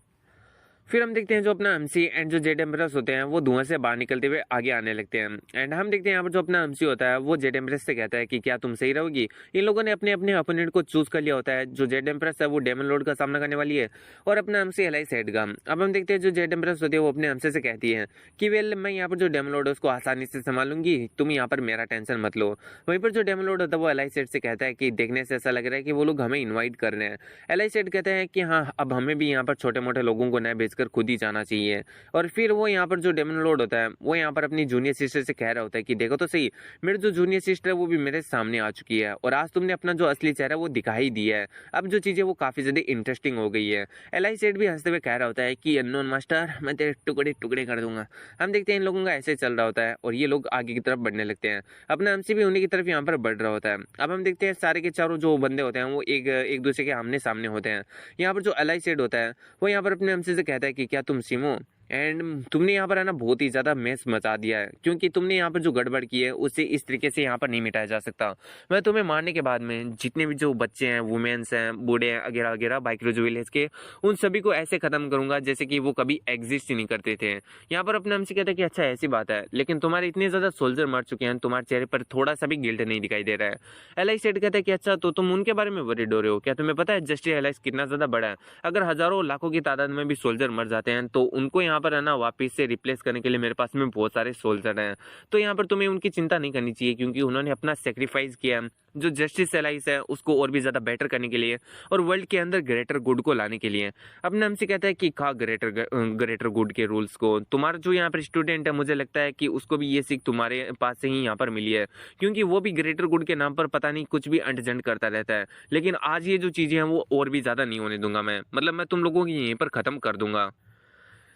फिर हम देखते हैं जो अपना एमसी एंड जो जेड एम्प्रेस होते हैं वो धुआं से बाहर निकलते हुए आगे आने लगते हैं एंड हम देखते हैं यहाँ पर जो अपना एमसी होता है वो जेड एम्प्रेस से कहता है कि क्या तुम सही रहोगी। इन लोगों ने अपने अपने अपोनेंट को चूज कर लिया होता है। जो जेड एम्प्रेस है वो डेमन लॉर्ड का सामना करने वाली है और अपना एमसी एलाई सेड का। अब हम देखते हैं जो जेड एम्प्रेस होती है वो अपने एमसी से कहती है कि वेल मैं यहाँ पर जो डेमन लॉर्ड है उसको आसानी से संभालूंगी, तुम यहाँ पर मेरा टेंशन मत लो। वहीं पर जो डेमन लॉर्ड होता है वो एलाई सेड से कहता है कि देखने से ऐसा लग रहा है कि वो लोग हमें इन्वाइट कर रहे हैं। एलाई सेड कहते हैं कि हाँ अब हमें भी यहाँ पर छोटे मोटे लोगों को न भेजकर खुद ही जाना चाहिए। और फिर वो यहाँ पर जो डेमन लॉर्ड होता है वो यहाँ पर अपनी जूनियर सिस्टर से कह रहा होता है कि देखो तो सही, मेरी जो जूनियर सिस्टर है वो भी मेरे सामने आ चुकी है और आज तुमने अपना जो असली चेहरा वो दिखाई दिया है। अब जो चीजें वो काफी ज्यादा इंटरेस्टिंग हो गई है। एलाई सेड भी हंसते हुए कह रहा होता है कि अननोन मास्टर मैं तेरे टुकड़े टुकड़े कर दूंगा। हम देखते हैं इन लोगों का ऐसे चल रहा होता है और ये लोग आगे की तरफ बढ़ने लगते हैं। अपना एमसी भी उन्हीं की तरफ यहाँ पर बढ़ रहा होता है। अब हम देखते हैं सारे के चारों जो बंदे होते हैं वो एक दूसरे के आमने सामने होते हैं। यहाँ पर जो एलाई सेड होता है वो यहाँ पर अपने एमसी से कहता है कि क्या तुम सिमो एंड तुमने यहाँ पर है ना बहुत ही ज्यादा मैस मचा दिया है, क्योंकि तुमने यहाँ पर जो गड़बड़ की है उसे इस तरीके से यहाँ पर नहीं मिटाया जा सकता। मैं तुम्हें मारने के बाद में जितने भी जो बच्चे हैं, वुमेन्स हैं, बूढ़े हैं वगैरह वगैरह बाइक्रोज विलेज के, उन सभी को ऐसे खत्म करूंगा जैसे कि वो कभी एग्जिस्ट ही नहीं करते थे। यहाँ पर अपने हमसे कहते हैं कि अच्छा ऐसी बात है, लेकिन तुम्हारे इतने ज्यादा सोल्जर मर चुके हैं, तुम्हारे चेहरे पर थोड़ा सा भी गिल्ट नहीं दिखाई दे रहा है। एलाइस सेड कहता है कि अच्छा तो तुम उनके बारे में वरीड हो रहे हो क्या? तुम्हें पता है जस्टिस एलाइस कितना ज्यादा बड़ा है? अगर हजारों लाखों की तादाद में भी सोल्जर मर जाते हैं तो उनको यहाँ पर है ना वापिस से रिप्लेस करने के लिए मेरे पास में बहुत सारे सोल्जर हैं। तो यहाँ पर तुम्हें उनकी चिंता नहीं करनी चाहिए, क्योंकि उन्होंने अपना सेक्रीफाइस किया जो जस्टिस एलाइस है उसको और भी ज्यादा बेटर करने के लिए और वर्ल्ड के अंदर ग्रेटर गुड को लाने के लिए। अपने हमसे कहता है कि खा ग्रेटर गुड के रूल्स को। तुम्हारा जो यहाँ पर स्टूडेंट है मुझे लगता है कि उसको भी ये सीख तुम्हारे पास से ही यहाँ पर मिली है, क्योंकि वो भी ग्रेटर गुड के नाम पर पता नहीं कुछ भी अंटजंट करता रहता है। लेकिन आज ये जो चीजें हैं वो और भी ज्यादा नहीं होने दूंगा मैं, मतलब मैं तुम लोगों की यहीं पर खत्म कर दूंगा।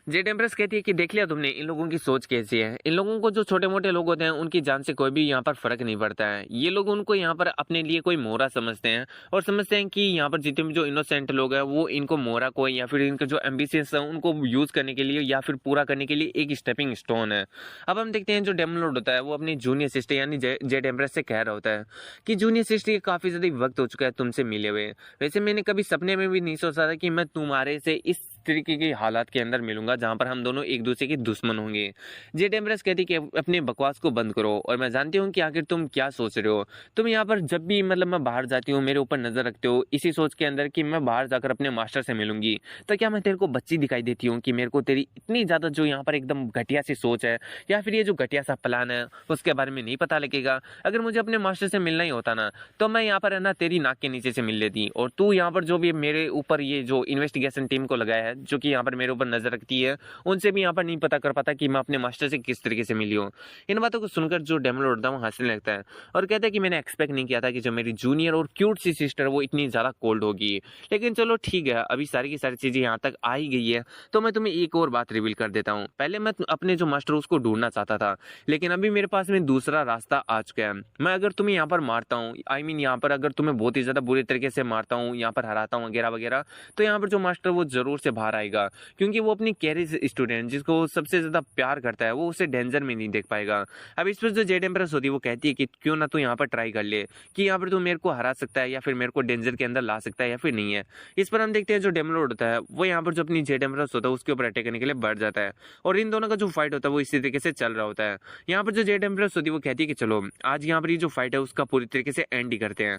जेड एम्प्रेस कहती है कि देख लिया तुमने इन लोगों की सोच कैसी है। इन लोगों को जो छोटे मोटे लोग होते हैं उनकी जान से कोई भी यहाँ पर फर्क नहीं पड़ता है। ये लोग उनको यहाँ पर अपने लिए कोई मोहरा समझते हैं और समझते हैं कि यहाँ पर जितने भी जो इनोसेंट लोग हैं वो इनको मोहरा को या फिर इनके जो एम्बिशियस है उनको यूज करने के लिए या फिर पूरा करने के लिए एक स्टेपिंग स्टोन है। अब हम देखते हैं जो डेमन लॉर्ड होता है वो अपनी जूनियर सिस्टर यानी जेड एम्प्रेस से कह रहा होता है कि जूनियर सिस्टर काफी ज्यादा वक्त हो चुका है तुमसे मिले हुए। वैसे मैंने कभी सपने में भी नहीं सोचा था कि मैं तुम्हारे से इस तरीके के हालात के अंदर मिलूंगा जहां पर हम दोनों एक दूसरे के दुश्मन होंगे। जेड एम्प्रेस कहती कि अपने बकवास को बंद करो और मैं जानती हूँ कि आखिर तुम क्या सोच रहे हो। तुम यहाँ पर जब भी मतलब मैं बाहर जाती हूँ मेरे ऊपर नजर रखते हो इसी सोच के अंदर कि मैं बाहर जाकर अपने मास्टर से मिलूंगी। तो क्या मैं तेरे को बच्ची दिखाई देती हूँ कि मेरे को तेरी इतनी ज्यादा जो यहाँ पर एकदम घटिया सी सोच है या फिर ये जो घटिया सा प्लान है उसके बारे में नहीं पता लगेगा? अगर मुझे अपने मास्टर से मिलना ही होता ना तो मैं यहाँ पर है ना तेरी नाक के नीचे से मिल लेती, और तू यहाँ पर जो भी मेरे ऊपर ये जो इन्वेस्टिगेशन टीम को लगाया है है जो कि यहाँ पर मेरे ऊपर नजर रखती है, उनसे भी यहाँ पर नहीं पता कर पाता कि मैं अपने मास्टर से किस तरीके से मिली हूँ। इन बातों को सुनकर जो डम्बलडोर होता है वो हंसने लगता है और कहता है कि मैंने एक्सपेक्ट नहीं किया था कि जो मेरी जूनियर और क्यूट सी सिस्टर वो इतनी ज्यादा कोल्ड होगी, लेकिन चलो ठीक है, अभी सारी की सारी चीजें यहाँ तक आ ही गई है तो मैं तुम्हें एक और बात रिवील कर देता हूँ। पहले मैं अपने जो मास्टर उसको ढूंढना चाहता था, लेकिन अभी मेरे पास में दूसरा रास्ता आ चुका है। मैं अगर तुम्हें यहाँ पर मारता हूँ, आई मीन यहाँ पर अगर तुम्हें बहुत ही ज्यादा बुरे तरीके से मारता हूँ, यहाँ पर हराता हूँ वगैरह वगैरह, तो यहाँ पर जो मास्टर वो जरूर से बाहर आएगा, क्योंकि वो अपनी कैरी स्टूडेंट जिसको वो सबसे ज्यादा प्यार करता है वो उसे डेंजर में नहीं देख पाएगा। अब इस पर जो जेड एम्प्रेस होती है वो कहती है कि क्यों ना तू यहाँ पर ट्राई कर ले कि यहाँ पर तू मेरे को हरा सकता है या फिर मेरे को डेंजर के अंदर ला सकता है या फिर नहीं है। इस पर हम देखते हैं जो डेमलॉर्ड होता है वो यहाँ पर जो अपनी जेड एम्प्रेस होता है उसके ऊपर अटैक करने के लिए बढ़ जाता है और इन दोनों का जो फाइट होता है वो इसी तरीके से चल रहा होता है। यहाँ पर जो जेड एम्प्रेस होती है वो कहती है कि चलो आज यहाँ पर ये जो फाइट है उसका पूरी तरीके से एंड ही करते हैं